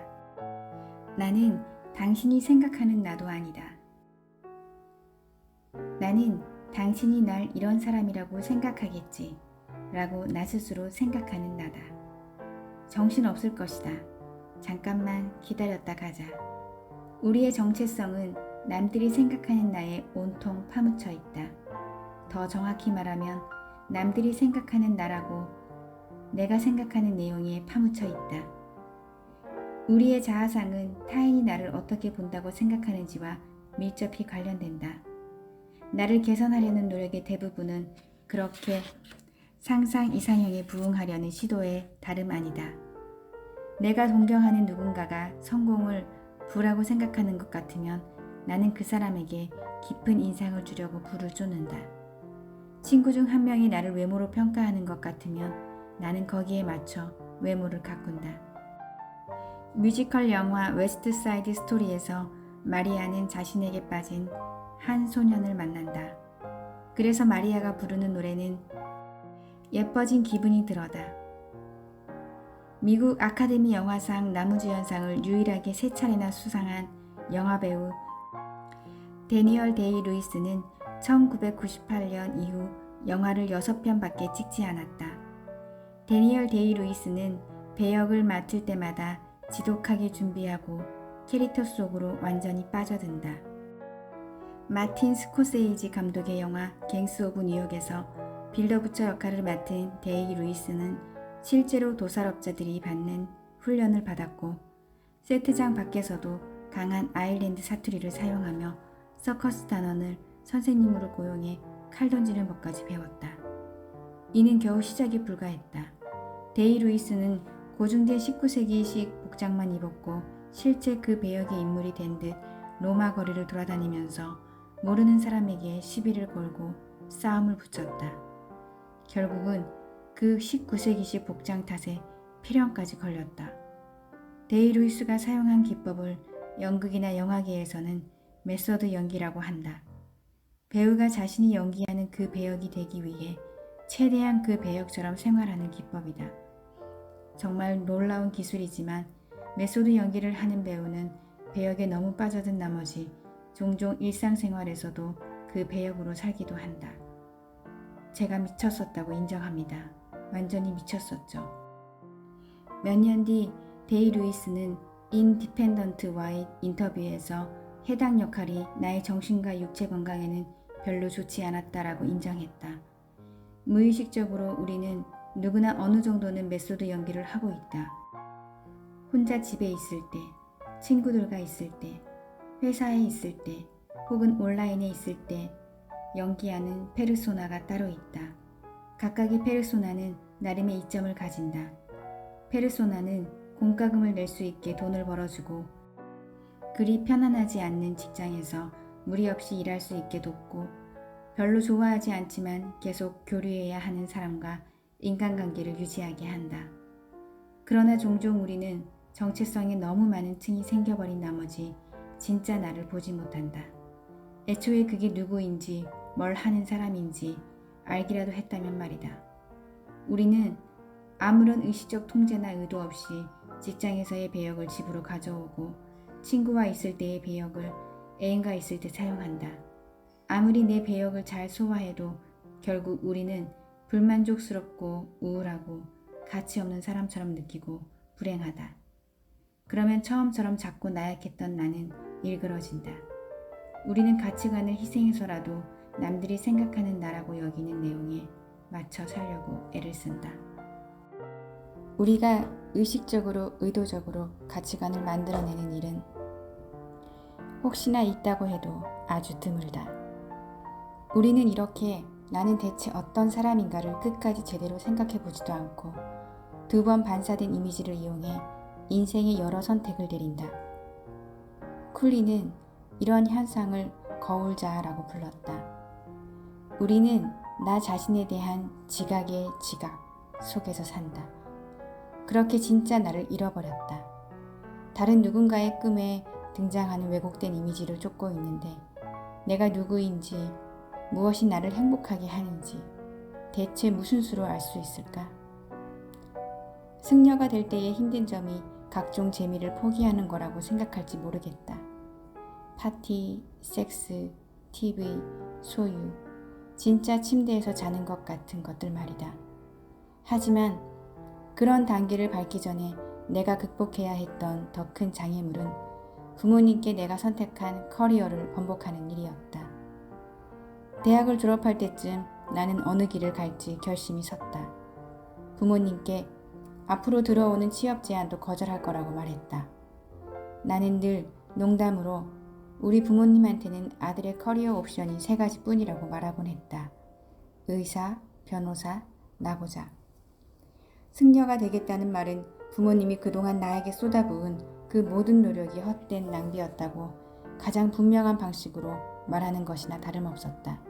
나는 당신이 생각하는 나도 아니다. 나는 당신이 날 이런 사람이라고 생각하겠지 라고 나 스스로 생각하는 나다. 정신없을 것이다. 잠깐만 기다렸다 가자. 우리의 정체성은 남들이 생각하는 나에 온통 파묻혀 있다. 더 정확히 말하면 남들이 생각하는 나라고 내가 생각하는 내용에 파묻혀 있다. 우리의 자아상은 타인이 나를 어떻게 본다고 생각하는지와 밀접히 관련된다. 나를 개선하려는 노력의 대부분은 그렇게 상상 이상형에 부응하려는 시도의 다름 아니다. 내가 존경하는 누군가가 성공을 부라고 생각하는 것 같으면 나는 그 사람에게 깊은 인상을 주려고 부를 쫓는다. 친구 중 한 명이 나를 외모로 평가하는 것 같으면 나는 거기에 맞춰 외모를 가꾼다. 뮤지컬 영화 웨스트 사이드 스토리에서 마리아는 자신에게 빠진 한 소년을 만난다. 그래서 마리아가 부르는 노래는 예뻐진 기분이 들어다. 미국 아카데미 영화상 남우주연상을 유일하게 3차례나 수상한 영화배우 데니얼 데이 루이스는 1998년 이후 영화를 6편밖에 찍지 않았다. 데니얼 데이 루이스는 배역을 맡을 때마다 지독하게 준비하고 캐릭터 속으로 완전히 빠져든다. 마틴 스코세이지 감독의 영화 갱스 오브 뉴욕에서 빌더부처 역할을 맡은 데이 루이스는 실제로 도살업자들이 받는 훈련을 받았고 세트장 밖에서도 강한 아일랜드 사투리를 사용하며 서커스 단원을 선생님으로 고용해 칼 던지는 법까지 배웠다. 이는 겨우 시작에 불과했다. 데이 루이스는 고증된 19세기식 복장만 입었고 실제 그 배역의 인물이 된 듯 로마 거리를 돌아다니면서 모르는 사람에게 시비를 걸고 싸움을 붙였다. 결국은 그 19세기식 복장 탓에 폐렴까지 걸렸다. 데이 루이스가 사용한 기법을 연극이나 영화계에서는 메소드 연기라고 한다. 배우가 자신이 연기하는 그 배역이 되기 위해 최대한 그 배역처럼 생활하는 기법이다. 정말 놀라운 기술이지만 메소드 연기를 하는 배우는 배역에 너무 빠져든 나머지 종종 일상생활에서도 그 배역으로 살기도 한다. 제가 미쳤었다고 인정합니다. 완전히 미쳤었죠. 몇 년 뒤 데이 루이스는 인디펜던트와의 인터뷰에서 해당 역할이 나의 정신과 육체 건강에는 별로 좋지 않았다라고 인정했다. 무의식적으로 우리는 누구나 어느 정도는 메소드 연기를 하고 있다. 혼자 집에 있을 때, 친구들과 있을 때, 회사에 있을 때, 혹은 온라인에 있을 때 연기하는 페르소나가 따로 있다. 각각의 페르소나는 나름의 이점을 가진다. 페르소나는 공과금을 낼 수 있게 돈을 벌어주고 그리 편안하지 않는 직장에서 무리 없이 일할 수 있게 돕고 별로 좋아하지 않지만 계속 교류해야 하는 사람과 인간관계를 유지하게 한다. 그러나 종종 우리는 정체성에 너무 많은 층이 생겨버린 나머지 진짜 나를 보지 못한다. 애초에 그게 누구인지 뭘 하는 사람인지 알기라도 했다면 말이다. 우리는 아무런 의식적 통제나 의도 없이 직장에서의 배역을 집으로 가져오고 친구와 있을 때의 배역을 애인과 있을 때 사용한다. 아무리 내 배역을 잘 소화해도 결국 우리는 불만족스럽고 우울하고 가치 없는 사람처럼 느끼고 불행하다. 그러면 처음처럼 작고 나약했던 나는 일그러진다. 우리는 가치관을 희생해서라도 남들이 생각하는 나라고 여기는 내용에 맞춰 살려고 애를 쓴다. 우리가 의식적으로 의도적으로 가치관을 만들어내는 일은 혹시나 있다고 해도 아주 드물다. 우리는 이렇게 나는 대체 어떤 사람인가를 끝까지 제대로 생각해보지도 않고 두 번 반사된 이미지를 이용해 인생의 여러 선택을 내린다. 쿨리는 이런 현상을 거울자라고 불렀다. 우리는 나 자신에 대한 지각의 지각 속에서 산다. 그렇게 진짜 나를 잃어버렸다. 다른 누군가의 꿈에 등장하는 왜곡된 이미지를 쫓고 있는데 내가 누구인지 무엇이 나를 행복하게 하는지 대체 무슨 수로 알 수 있을까? 승려가 될 때의 힘든 점이 각종 재미를 포기하는 거라고 생각할지 모르겠다. 파티, 섹스, TV, 소유, 진짜 침대에서 자는 것 같은 것들 말이다. 하지만 그런 단계를 밟기 전에 내가 극복해야 했던 더 큰 장애물은 부모님께 내가 선택한 커리어를 번복하는 일이었다. 대학을 졸업할 때쯤 나는 어느 길을 갈지 결심이 섰다. 부모님께 앞으로 들어오는 취업 제안도 거절할 거라고 말했다. 나는 늘 농담으로 우리 부모님한테는 아들의 커리어 옵션이 3가지 뿐이라고 말하곤 했다. 의사, 변호사, 나고자. 승려가 되겠다는 말은 부모님이 그동안 나에게 쏟아부은 그 모든 노력이 헛된 낭비였다고 가장 분명한 방식으로 말하는 것이나 다름없었다.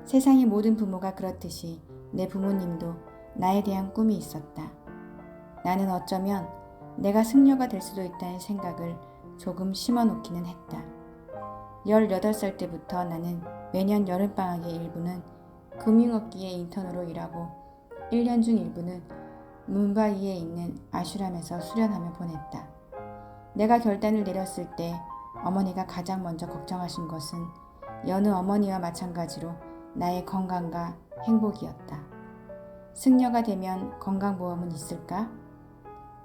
세상의 모든 부모가 그렇듯이 내 부모님도 나에 대한 꿈이 있었다. 나는 어쩌면 내가 승려가 될 수도 있다는 생각을 조금 심어놓기는 했다. 18살 때부터 나는 매년 여름방학의 일부는 금융업계의 인턴으로 일하고 1년 중 일부는 뭄바이에 있는 아슈람에서 수련하며 보냈다. 내가 결단을 내렸을 때 어머니가 가장 먼저 걱정하신 것은 여느 어머니와 마찬가지로 나의 건강과 행복이었다. 승려가 되면 건강보험은 있을까?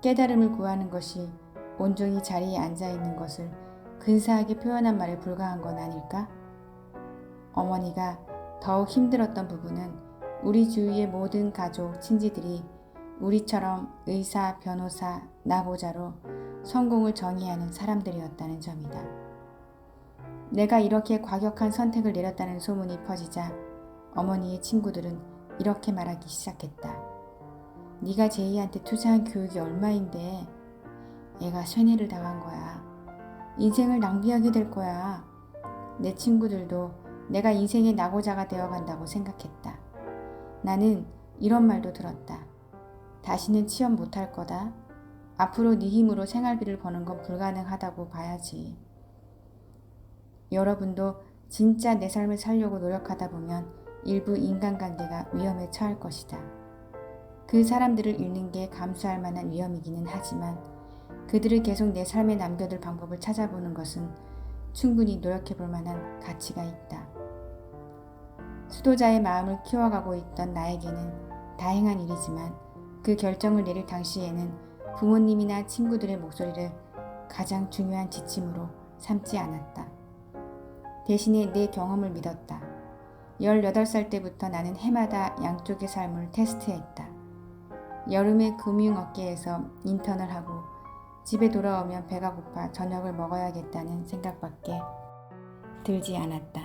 깨달음을 구하는 것이 온종일 자리에 앉아있는 것을 근사하게 표현한 말에 불과한 건 아닐까? 어머니가 더욱 힘들었던 부분은 우리 주위의 모든 가족, 친지들이 우리처럼 의사, 변호사, 나고자로 성공을 정의하는 사람들이었다는 점이다. 내가 이렇게 과격한 선택을 내렸다는 소문이 퍼지자 어머니의 친구들은 이렇게 말하기 시작했다. 네가 제이한테 투자한 교육이 얼마인데 애가 쇠뇌를 당한 거야. 인생을 낭비하게 될 거야. 내 친구들도 내가 인생의 낙오자가 되어간다고 생각했다. 나는 이런 말도 들었다. 다시는 취업 못할 거다. 앞으로 네 힘으로 생활비를 버는 건 불가능하다고 봐야지. 여러분도 진짜 내 삶을 살려고 노력하다 보면 일부 인간관계가 위험에 처할 것이다. 그 사람들을 잃는 게 감수할 만한 위험이기는 하지만 그들을 계속 내 삶에 남겨둘 방법을 찾아보는 것은 충분히 노력해볼 만한 가치가 있다. 수도자의 마음을 키워가고 있던 나에게는 다행한 일이지만 그 결정을 내릴 당시에는 부모님이나 친구들의 목소리를 가장 중요한 지침으로 삼지 않았다. 대신에 내 경험을 믿었다. 18살 때부터 나는 해마다 양쪽의 삶을 테스트했다. 여름에 금융업계에서 인턴을 하고 집에 돌아오면 배가 고파 저녁을 먹어야겠다는 생각밖에 들지 않았다.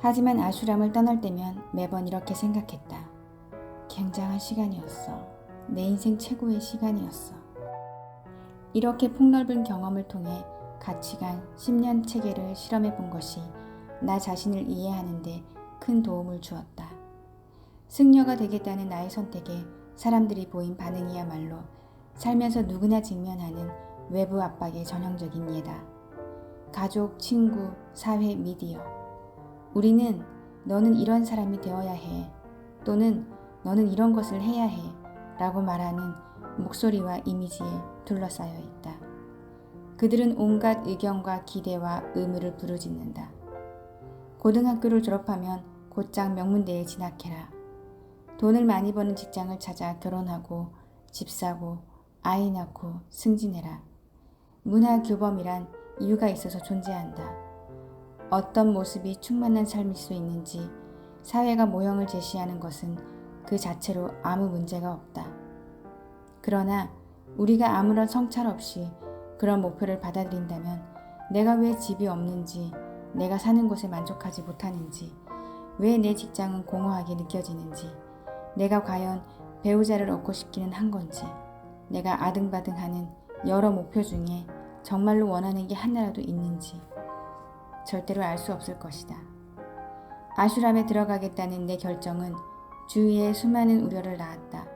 하지만 아슈람을 떠날 때면 매번 이렇게 생각했다. 굉장한 시간이었어. 내 인생 최고의 시간이었어. 이렇게 폭넓은 경험을 통해 가치관 10년 체계를 실험해 본 것이 나 자신을 이해하는 데 큰 도움을 주었다. 승려가 되겠다는 나의 선택에 사람들이 보인 반응이야말로 살면서 누구나 직면하는 외부 압박의 전형적인 예다. 가족, 친구, 사회, 미디어. 우리는 너는 이런 사람이 되어야 해 또는 너는 이런 것을 해야 해 라고 말하는 목소리와 이미지에 둘러싸여 있다. 그들은 온갖 의견과 기대와 의무를 부르짖는다. 고등학교를 졸업하면 곧장 명문대에 진학해라. 돈을 많이 버는 직장을 찾아 결혼하고 집 사고 아이 낳고 승진해라. 문화교범이란 이유가 있어서 존재한다. 어떤 모습이 충만한 삶일 수 있는지 사회가 모형을 제시하는 것은 그 자체로 아무 문제가 없다. 그러나 우리가 아무런 성찰 없이 그런 목표를 받아들인다면 내가 왜 집이 없는지, 내가 사는 곳에 만족하지 못하는지, 왜 내 직장은 공허하게 느껴지는지, 내가 과연 배우자를 얻고 싶기는 한 건지, 내가 아등바등하는 여러 목표 중에 정말로 원하는 게 하나라도 있는지 절대로 알 수 없을 것이다. 아슈람에 들어가겠다는 내 결정은 주위의 수많은 우려를 낳았다.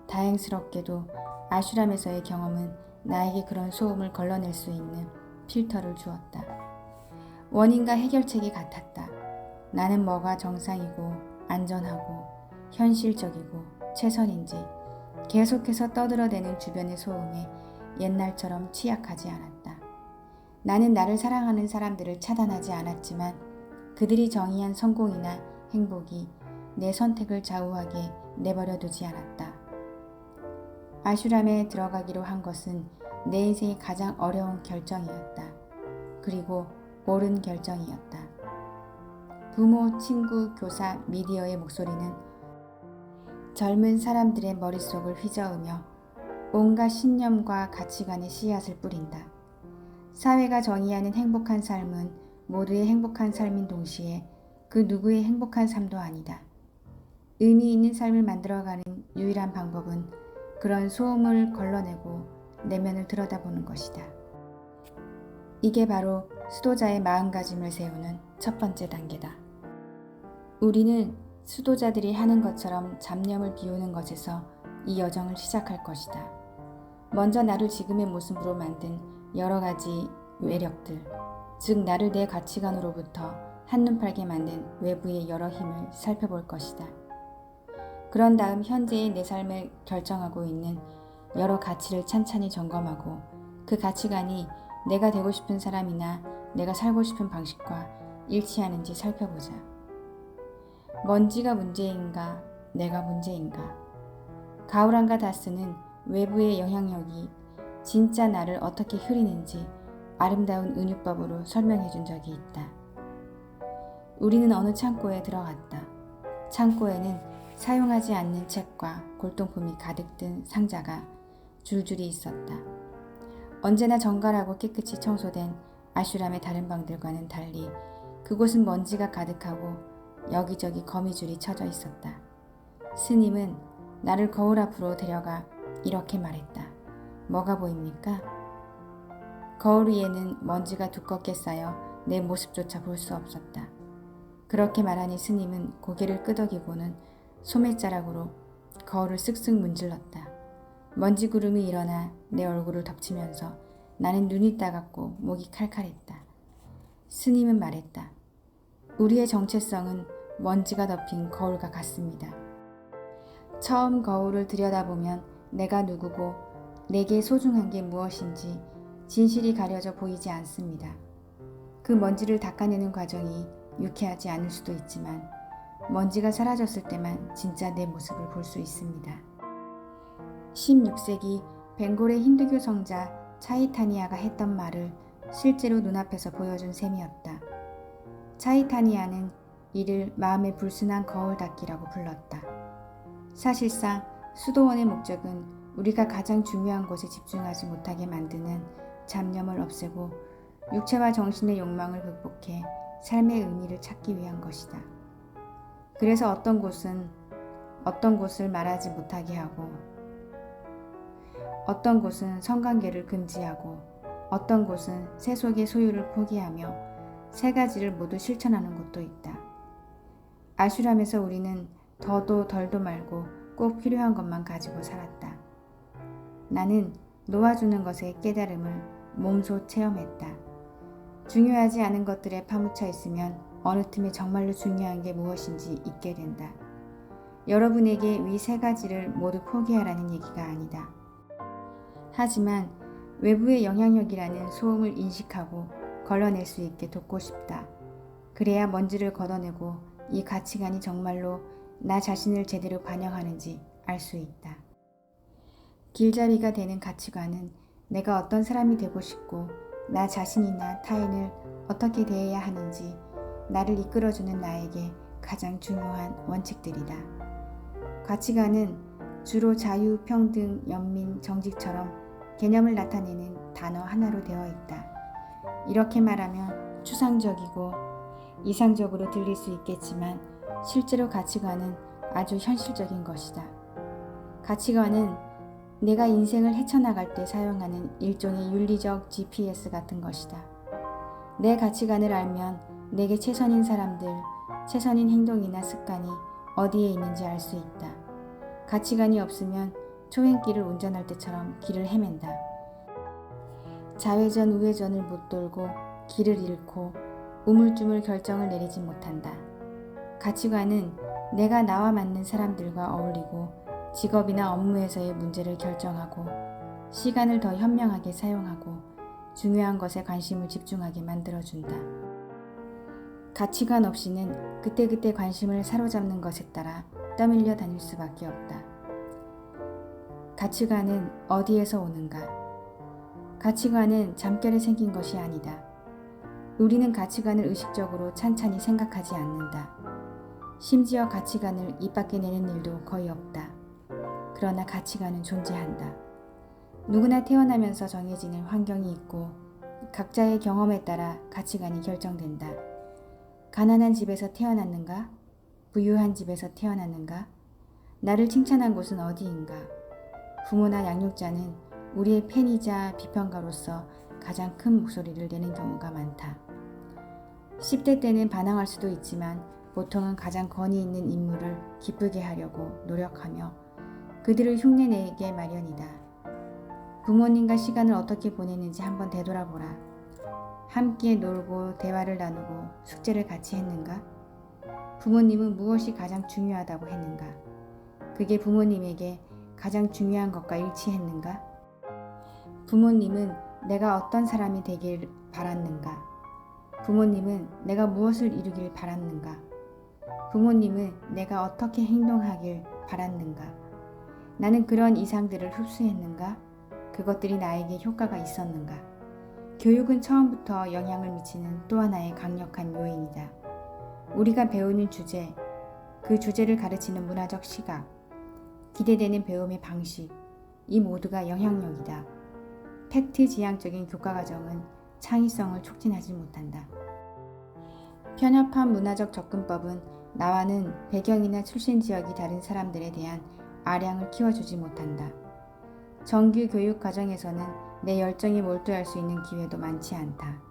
다행스럽게도 아슈람에서의 경험은 나에게 그런 소음을 걸러낼 수 있는 필터를 주었다. 원인과 해결책이 같았다. 나는 뭐가 정상이고 안전하고 현실적이고 최선인지 계속해서 떠들어대는 주변의 소음에 옛날처럼 취약하지 않았다. 나는 나를 사랑하는 사람들을 차단하지 않았지만 그들이 정의한 성공이나 행복이 내 선택을 좌우하게 내버려 두지 않았다. 아슈람에 들어가기로 한 것은 내 인생의 가장 어려운 결정이었다. 그리고 옳은 결정이었다. 부모, 친구, 교사, 미디어의 목소리는 젊은 사람들의 머릿속을 휘저으며 온갖 신념과 가치관의 씨앗을 뿌린다. 사회가 정의하는 행복한 삶은 모두의 행복한 삶인 동시에 그 누구의 행복한 삶도 아니다. 의미 있는 삶을 만들어가는 유일한 방법은 그런 소음을 걸러내고 내면을 들여다보는 것이다. 이게 바로 수도자의 마음가짐을 세우는 첫 번째 단계다. 우리는 수도자들이 하는 것처럼 잡념을 비우는 것에서 이 여정을 시작할 것이다. 먼저 나를 지금의 모습으로 만든 여러 가지 외력들, 즉 나를 내 가치관으로부터 한눈 팔게 만든 외부의 여러 힘을 살펴볼 것이다. 그런 다음 현재의 내 삶을 결정하고 있는 여러 가치를 찬찬히 점검하고 그 가치관이 내가 되고 싶은 사람이나 내가 살고 싶은 방식과 일치하는지 살펴보자. 먼지가 문제인가? 내가 문제인가? 가우랑가 다스는 외부의 영향력이 진짜 나를 어떻게 흐리는지 아름다운 은유법으로 설명해 준 적이 있다. 우리는 어느 창고에 들어갔다. 창고에는 사용하지 않는 책과 골동품이 가득 든 상자가 줄줄이 있었다. 언제나 정갈하고 깨끗이 청소된 아슈람의 다른 방들과는 달리 그곳은 먼지가 가득하고 여기저기 거미줄이 쳐져 있었다. 스님은 나를 거울 앞으로 데려가 이렇게 말했다. 뭐가 보입니까? 거울 위에는 먼지가 두껍게 쌓여 내 모습조차 볼 수 없었다. 그렇게 말하니 스님은 고개를 끄덕이고는 소매자락으로 거울을 쓱쓱 문질렀다. 먼지 구름이 일어나 내 얼굴을 덮치면서 나는 눈이 따갑고 목이 칼칼했다. 스님은 말했다. 우리의 정체성은 먼지가 덮인 거울과 같습니다. 처음 거울을 들여다보면 내가 누구고 내게 소중한 게 무엇인지 진실이 가려져 보이지 않습니다. 그 먼지를 닦아내는 과정이 유쾌하지 않을 수도 있지만 먼지가 사라졌을 때만 진짜 내 모습을 볼 수 있습니다. 16세기 벵골의 힌두교 성자 차이타니아가 했던 말을 실제로 눈앞에서 보여준 셈이었다. 차이타니아는 이를 마음의 불순한 거울 닦기라고 불렀다. 사실상 수도원의 목적은 우리가 가장 중요한 곳에 집중하지 못하게 만드는 잡념을 없애고 육체와 정신의 욕망을 극복해 삶의 의미를 찾기 위한 것이다. 그래서 어떤 곳을 말하지 못하게 하고 어떤 곳은 성관계를 금지하고 어떤 곳은 세속의 소유를 포기하며 세 가지를 모두 실천하는 곳도 있다. 아슈람에서 우리는 더도 덜도 말고 꼭 필요한 것만 가지고 살았다. 나는 놓아주는 것의 깨달음을 몸소 체험했다. 중요하지 않은 것들에 파묻혀 있으면 어느 틈에 정말로 중요한 게 무엇인지 잊게 된다. 여러분에게 위 세 가지를 모두 포기하라는 얘기가 아니다. 하지만 외부의 영향력이라는 소음을 인식하고 걸러낼 수 있게 돕고 싶다. 그래야 먼지를 걷어내고 이 가치관이 정말로 나 자신을 제대로 반영하는지 알 수 있다. 길잡이가 되는 가치관은 내가 어떤 사람이 되고 싶고 나 자신이나 타인을 어떻게 대해야 하는지 나를 이끌어주는 나에게 가장 중요한 원칙들이다. 가치관은 주로 자유, 평등, 연민, 정직처럼 개념을 나타내는 단어 하나로 되어 있다. 이렇게 말하면 추상적이고 이상적으로 들릴 수 있겠지만 실제로 가치관은 아주 현실적인 것이다. 가치관은 내가 인생을 헤쳐나갈 때 사용하는 일종의 윤리적 GPS 같은 것이다. 내 가치관을 알면 내게 최선인 사람들, 최선인 행동이나 습관이 어디에 있는지 알 수 있다. 가치관이 없으면 초행길을 운전할 때처럼 길을 헤맨다. 좌회전 우회전을 못 돌고 길을 잃고 우물쭈물 결정을 내리지 못한다. 가치관은 내가 나와 맞는 사람들과 어울리고 직업이나 업무에서의 문제를 결정하고 시간을 더 현명하게 사용하고 중요한 것에 관심을 집중하게 만들어준다. 가치관 없이는 그때그때 관심을 사로잡는 것에 따라 떠밀려 다닐 수밖에 없다. 가치관은 어디에서 오는가? 가치관은 잠결에 생긴 것이 아니다. 우리는 가치관을 의식적으로 찬찬히 생각하지 않는다. 심지어 가치관을 입 밖에 내는 일도 거의 없다. 그러나 가치관은 존재한다. 누구나 태어나면서 정해지는 환경이 있고 각자의 경험에 따라 가치관이 결정된다. 가난한 집에서 태어났는가? 부유한 집에서 태어났는가? 나를 칭찬한 곳은 어디인가? 부모나 양육자는 우리의 팬이자 비평가로서 가장 큰 목소리를 내는 경우가 많다. 10대 때는 반항할 수도 있지만 보통은 가장 권위 있는 인물을 기쁘게 하려고 노력하며 그들을 흉내내게 마련이다. 부모님과 시간을 어떻게 보내는지 한번 되돌아보라. 함께 놀고 대화를 나누고 숙제를 같이 했는가? 부모님은 무엇이 가장 중요하다고 했는가? 그게 부모님에게 가장 중요한 것과 일치했는가? 부모님은 내가 어떤 사람이 되길 바랐는가? 부모님은 내가 무엇을 이루길 바랐는가? 부모님은 내가 어떻게 행동하길 바랐는가? 나는 그런 이상들을 흡수했는가? 그것들이 나에게 효과가 있었는가? 교육은 처음부터 영향을 미치는 또 하나의 강력한 요인이다. 우리가 배우는 주제, 그 주제를 가르치는 문화적 시각, 기대되는 배움의 방식, 이 모두가 영향력이다. 팩트 지향적인 교과과정은 창의성을 촉진하지 못한다. 편협한 문화적 접근법은 나와는 배경이나 출신 지역이 다른 사람들에 대한 아량을 키워주지 못한다. 정규 교육 과정에서는 내 열정에 몰두할 수 있는 기회도 많지 않다.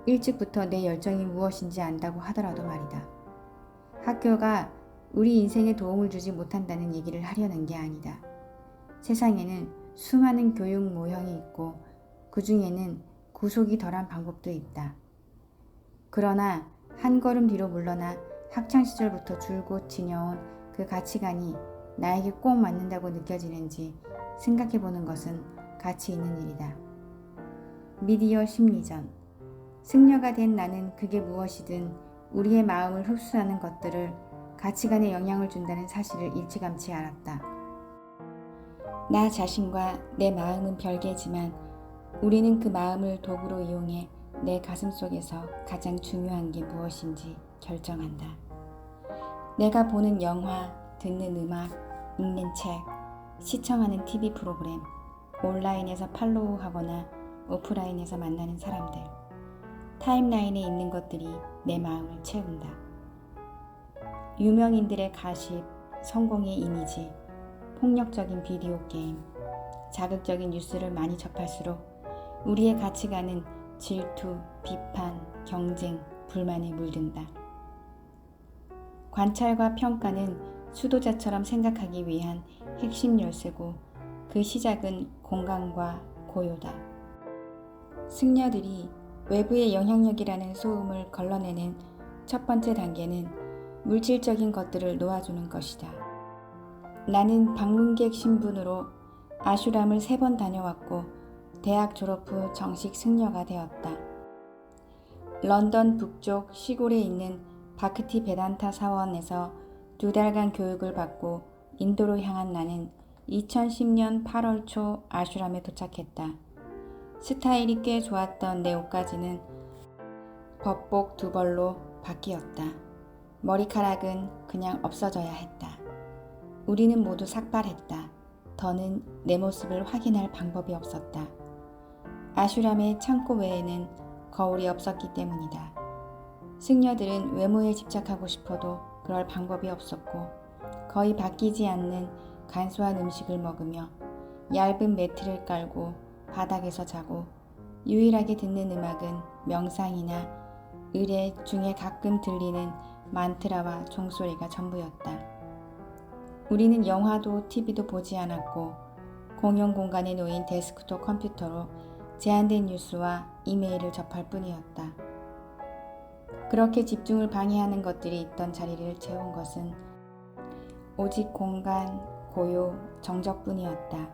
일찍부터 내 열정이 무엇인지 안다고 하더라도 말이다. 학교가 우리 인생에 도움을 주지 못한다는 얘기를 하려는 게 아니다. 세상에는 수많은 교육 모형이 있고 그 중에는 구속이 덜한 방법도 있다. 그러나 한 걸음 뒤로 물러나 학창시절부터 줄곧 지녀온 그 가치관이 나에게 꼭 맞는다고 느껴지는지 생각해보는 것은 가치 있는 일이다. 미디어 심리전. 승려가 된 나는 그게 무엇이든 우리의 마음을 흡수하는 것들을 가치관에 영향을 준다는 사실을 일찌감치 알았다. 나 자신과 내 마음은 별개지만 우리는 그 마음을 도구로 이용해 내 가슴 속에서 가장 중요한 게 무엇인지 결정한다. 내가 보는 영화, 듣는 음악, 읽는 책, 시청하는 TV 프로그램, 온라인에서 팔로우하거나 오프라인에서 만나는 사람들, 타임라인에 있는 것들이 내 마음을 채운다. 유명인들의 가십, 성공의 이미지, 폭력적인 비디오 게임, 자극적인 뉴스를 많이 접할수록 우리의 가치관은 질투, 비판, 경쟁, 불만에 물든다. 관찰과 평가는 수도자처럼 생각하기 위한 핵심 열쇠고 그 시작은 공간과 고요다. 승려들이 외부의 영향력이라는 소음을 걸러내는 첫 번째 단계는 물질적인 것들을 놓아주는 것이다. 나는 방문객 신분으로 아슈람을 3번 다녀왔고 대학 졸업 후 정식 승려가 되었다. 런던 북쪽 시골에 있는 바크티 베단타 사원에서 2달간 교육을 받고 인도로 향한 나는 2010년 8월 초 아슈람에 도착했다. 스타일이 꽤 좋았던 내 옷가지는 법복 2벌로 바뀌었다. 머리카락은 그냥 없어져야 했다. 우리는 모두 삭발했다. 더는 내 모습을 확인할 방법이 없었다. 아슈람의 창고 외에는 거울이 없었기 때문이다. 승려들은 외모에 집착하고 싶어도 그럴 방법이 없었고 거의 바뀌지 않는 간소한 음식을 먹으며 얇은 매트를 깔고 바닥에서 자고 유일하게 듣는 음악은 명상이나 의례 중에 가끔 들리는 만트라와 종소리가 전부였다. 우리는 영화도 TV도 보지 않았고 공용 공간에 놓인 데스크톱 컴퓨터로 제한된 뉴스와 이메일을 접할 뿐이었다. 그렇게 집중을 방해하는 것들이 있던 자리를 채운 것은 오직 공간, 고요, 정적뿐이었다.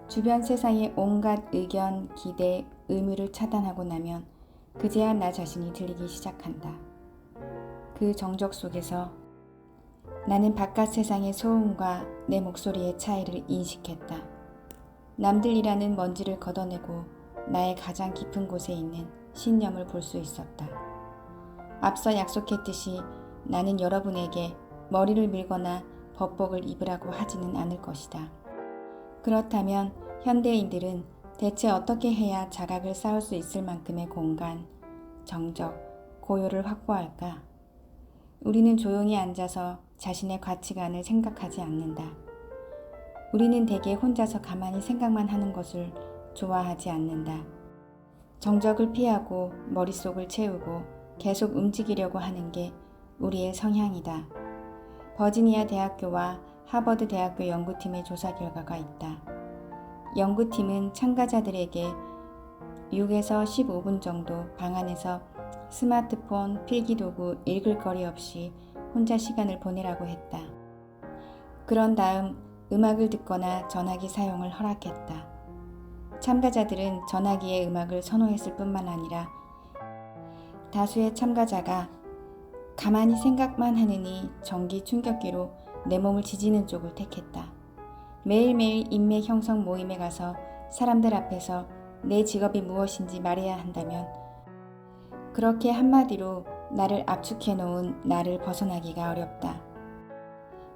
주변 세상의 온갖 의견, 기대, 의무를 차단하고 나면 그제야 나 자신이 들리기 시작한다. 그 정적 속에서 나는 바깥 세상의 소음과 내 목소리의 차이를 인식했다. 남들이라는 먼지를 걷어내고 나의 가장 깊은 곳에 있는 신념을 볼 수 있었다. 앞서 약속했듯이 나는 여러분에게 머리를 밀거나 법복을 입으라고 하지는 않을 것이다. 그렇다면 현대인들은 대체 어떻게 해야 자각을 쌓을 수 있을 만큼의 공간, 정적, 고요를 확보할까? 우리는 조용히 앉아서 자신의 가치관을 생각하지 않는다. 우리는 대개 혼자서 가만히 생각만 하는 것을 좋아하지 않는다. 정적을 피하고 머릿속을 채우고 계속 움직이려고 하는 게 우리의 성향이다. 버지니아 대학교와 하버드 대학교 연구팀의 조사 결과가 있다. 연구팀은 참가자들에게 6에서 15분 정도 방 안에서 스마트폰, 필기도구, 읽을 거리 없이 혼자 시간을 보내라고 했다. 그런 다음 음악을 듣거나 전화기 사용을 허락했다. 참가자들은 전화기의 음악을 선호했을 뿐만 아니라 다수의 참가자가 가만히 생각만 하느니 전기 충격기로 내 몸을 지지는 쪽을 택했다. 매일매일 인맥 형성 모임에 가서 사람들 앞에서 내 직업이 무엇인지 말해야 한다면 그렇게 한마디로 나를 압축해 놓은 나를 벗어나기가 어렵다.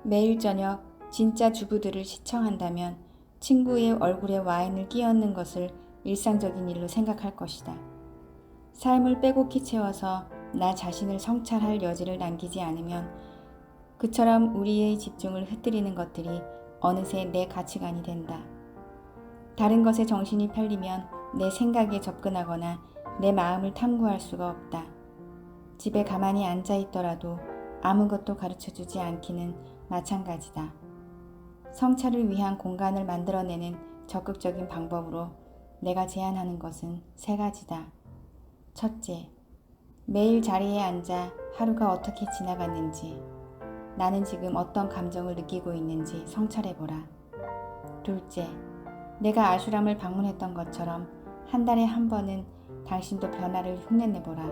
매일 저녁 진짜 주부들을 시청한다면 친구의 얼굴에 와인을 끼얹는 것을 일상적인 일로 생각할 것이다. 삶을 빼곡히 채워서 나 자신을 성찰할 여지를 남기지 않으면 그처럼 우리의 집중을 흩뜨리는 것들이 어느새 내 가치관이 된다. 다른 것에 정신이 팔리면 내 생각에 접근하거나 내 마음을 탐구할 수가 없다. 집에 가만히 앉아 있더라도 아무것도 가르쳐주지 않기는 마찬가지다. 성찰을 위한 공간을 만들어내는 적극적인 방법으로 내가 제안하는 것은 3가지다. 첫째, 매일 자리에 앉아 하루가 어떻게 지나갔는지, 나는 지금 어떤 감정을 느끼고 있는지 성찰해보라. 둘째, 내가 아슈람을 방문했던 것처럼 한 달에 한 번은 당신도 변화를 흉내내보라.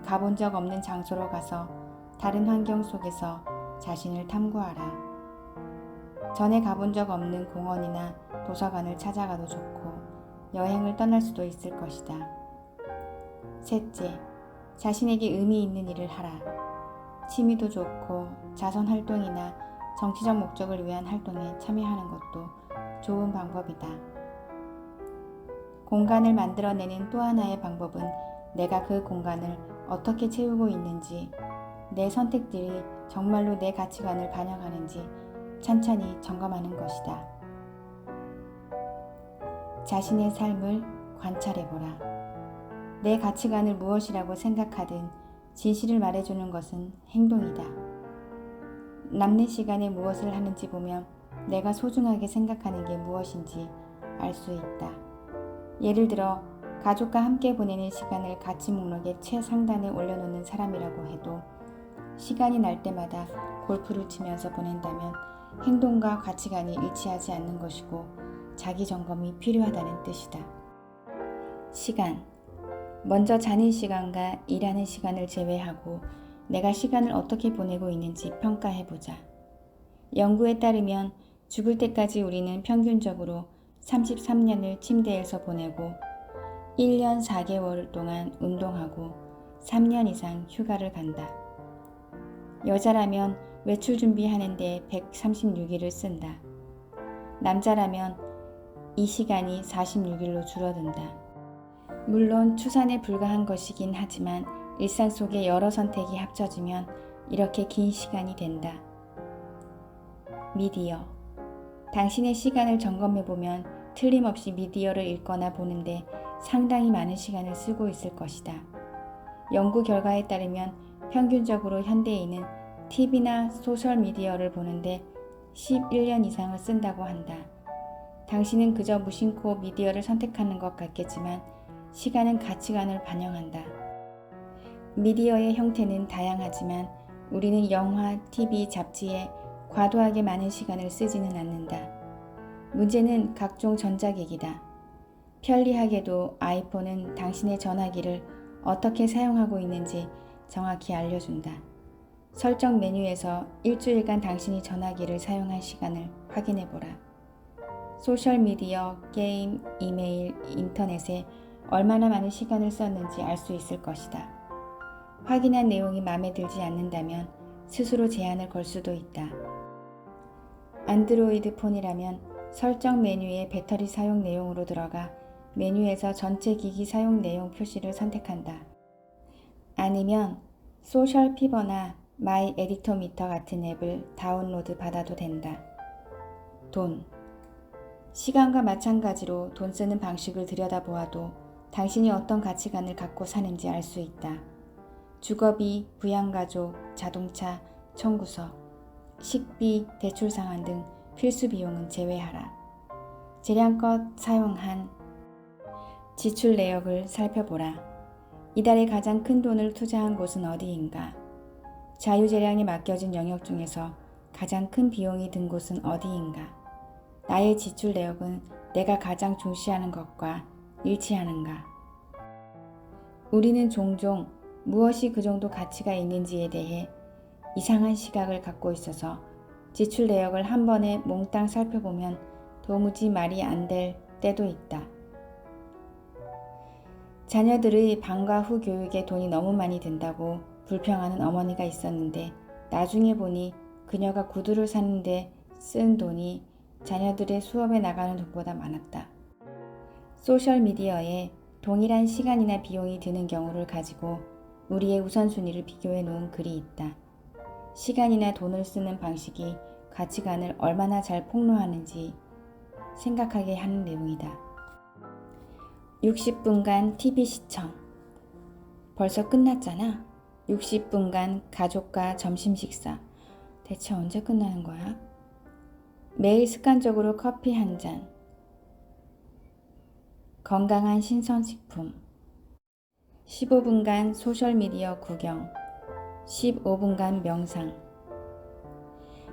가본 적 없는 장소로 가서 다른 환경 속에서 자신을 탐구하라. 전에 가본 적 없는 공원이나 도서관을 찾아가도 좋고 여행을 떠날 수도 있을 것이다. 셋째, 자신에게 의미 있는 일을 하라. 취미도 좋고 자선 활동이나 정치적 목적을 위한 활동에 참여하는 것도 좋은 방법이다. 공간을 만들어내는 또 하나의 방법은 내가 그 공간을 어떻게 채우고 있는지, 내 선택들이 정말로 내 가치관을 반영하는지 찬찬히 점검하는 것이다. 자신의 삶을 관찰해보라. 내 가치관을 무엇이라고 생각하든 진실을 말해주는 것은 행동이다. 남는 시간에 무엇을 하는지 보면 내가 소중하게 생각하는 게 무엇인지 알 수 있다. 예를 들어 가족과 함께 보내는 시간을 가치 목록의 최상단에 올려놓는 사람이라고 해도 시간이 날 때마다 골프를 치면서 보낸다면 행동과 가치관이 일치하지 않는 것이고 자기 점검이 필요하다는 뜻이다. 시간. 먼저 자는 시간과 일하는 시간을 제외하고 내가 시간을 어떻게 보내고 있는지 평가해보자. 연구에 따르면 죽을 때까지 우리는 평균적으로 33년을 침대에서 보내고 1년 4개월 동안 운동하고 3년 이상 휴가를 간다. 여자라면 외출 준비하는데 136일을 쓴다. 남자라면 이 시간이 46일로 줄어든다. 물론 추산에 불과한 것이긴 하지만 일상 속의 여러 선택이 합쳐지면 이렇게 긴 시간이 된다. 미디어. 당신의 시간을 점검해보면 틀림없이 미디어를 읽거나 보는데 상당히 많은 시간을 쓰고 있을 것이다. 연구 결과에 따르면 평균적으로 현대인은 TV나 소셜미디어를 보는데 11년 이상을 쓴다고 한다. 당신은 그저 무심코 미디어를 선택하는 것 같겠지만 시간은 가치관을 반영한다. 미디어의 형태는 다양하지만 우리는 영화, TV, 잡지에 과도하게 많은 시간을 쓰지는 않는다. 문제는 각종 전자기기다. 편리하게도 아이폰은 당신의 전화기를 어떻게 사용하고 있는지 정확히 알려준다. 설정 메뉴에서 일주일간 당신이 전화기를 사용한 시간을 확인해보라. 소셜미디어, 게임, 이메일, 인터넷에 얼마나 많은 시간을 썼는지 알 수 있을 것이다. 확인한 내용이 마음에 들지 않는다면 스스로 제한을 걸 수도 있다. 안드로이드 폰이라면 설정 메뉴에 배터리 사용 내용으로 들어가 메뉴에서 전체 기기 사용 내용 표시를 선택한다. 아니면 소셜 피버나 마이 에디터 미터 같은 앱을 다운로드 받아도 된다. 돈. 시간과 마찬가지로 돈 쓰는 방식을 들여다보아도 당신이 어떤 가치관을 갖고 사는지 알 수 있다. 주거비, 부양가족, 자동차, 청구서, 식비, 대출 상환 등 필수 비용은 제외하라. 재량껏 사용한 지출 내역을 살펴보라. 이달에 가장 큰 돈을 투자한 곳은 어디인가? 자유재량이 맡겨진 영역 중에서 가장 큰 비용이 든 곳은 어디인가? 나의 지출 내역은 내가 가장 중시하는 것과 일치하는가? 우리는 종종 무엇이 그 정도 가치가 있는지에 대해 이상한 시각을 갖고 있어서 지출 내역을 한 번에 몽땅 살펴보면 도무지 말이 안 될 때도 있다. 자녀들의 방과 후 교육에 돈이 너무 많이 든다고 불평하는 어머니가 있었는데 나중에 보니 그녀가 구두를 사는데 쓴 돈이 자녀들의 수업에 나가는 돈보다 많았다. 소셜미디어에 동일한 시간이나 비용이 드는 경우를 가지고 우리의 우선순위를 비교해 놓은 글이 있다. 시간이나 돈을 쓰는 방식이 가치관을 얼마나 잘 폭로하는지 생각하게 하는 내용이다. 60분간 TV 시청. 벌써 끝났잖아. 60분간 가족과 점심 식사. 대체 언제 끝나는 거야? 매일 습관적으로 커피 한 잔. 건강한 신선식품. 15분간 소셜미디어 구경, 15분간 명상.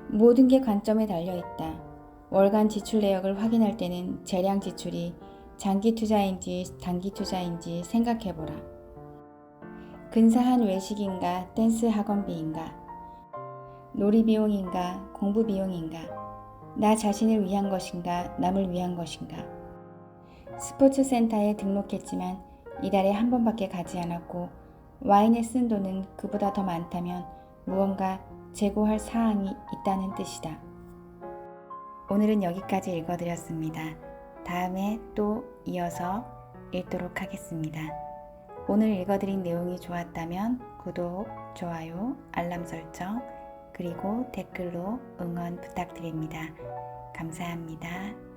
모든 게 관점에 달려있다. 월간 지출 내역을 확인할 때는 재량 지출이 장기 투자인지 단기 투자인지 생각해보라. 근사한 외식인가 댄스 학원비인가 놀이 비용인가 공부 비용인가 나 자신을 위한 것인가 남을 위한 것인가. 스포츠 센터에 등록했지만 이달에 한 번밖에 가지 않았고 와인에 쓴 돈은 그보다 더 많다면 무언가 재고할 사항이 있다는 뜻이다. 오늘은 여기까지 읽어드렸습니다. 다음에 또 이어서 읽도록 하겠습니다. 오늘 읽어드린 내용이 좋았다면 구독, 좋아요, 알람 설정, 그리고 댓글로 응원 부탁드립니다. 감사합니다.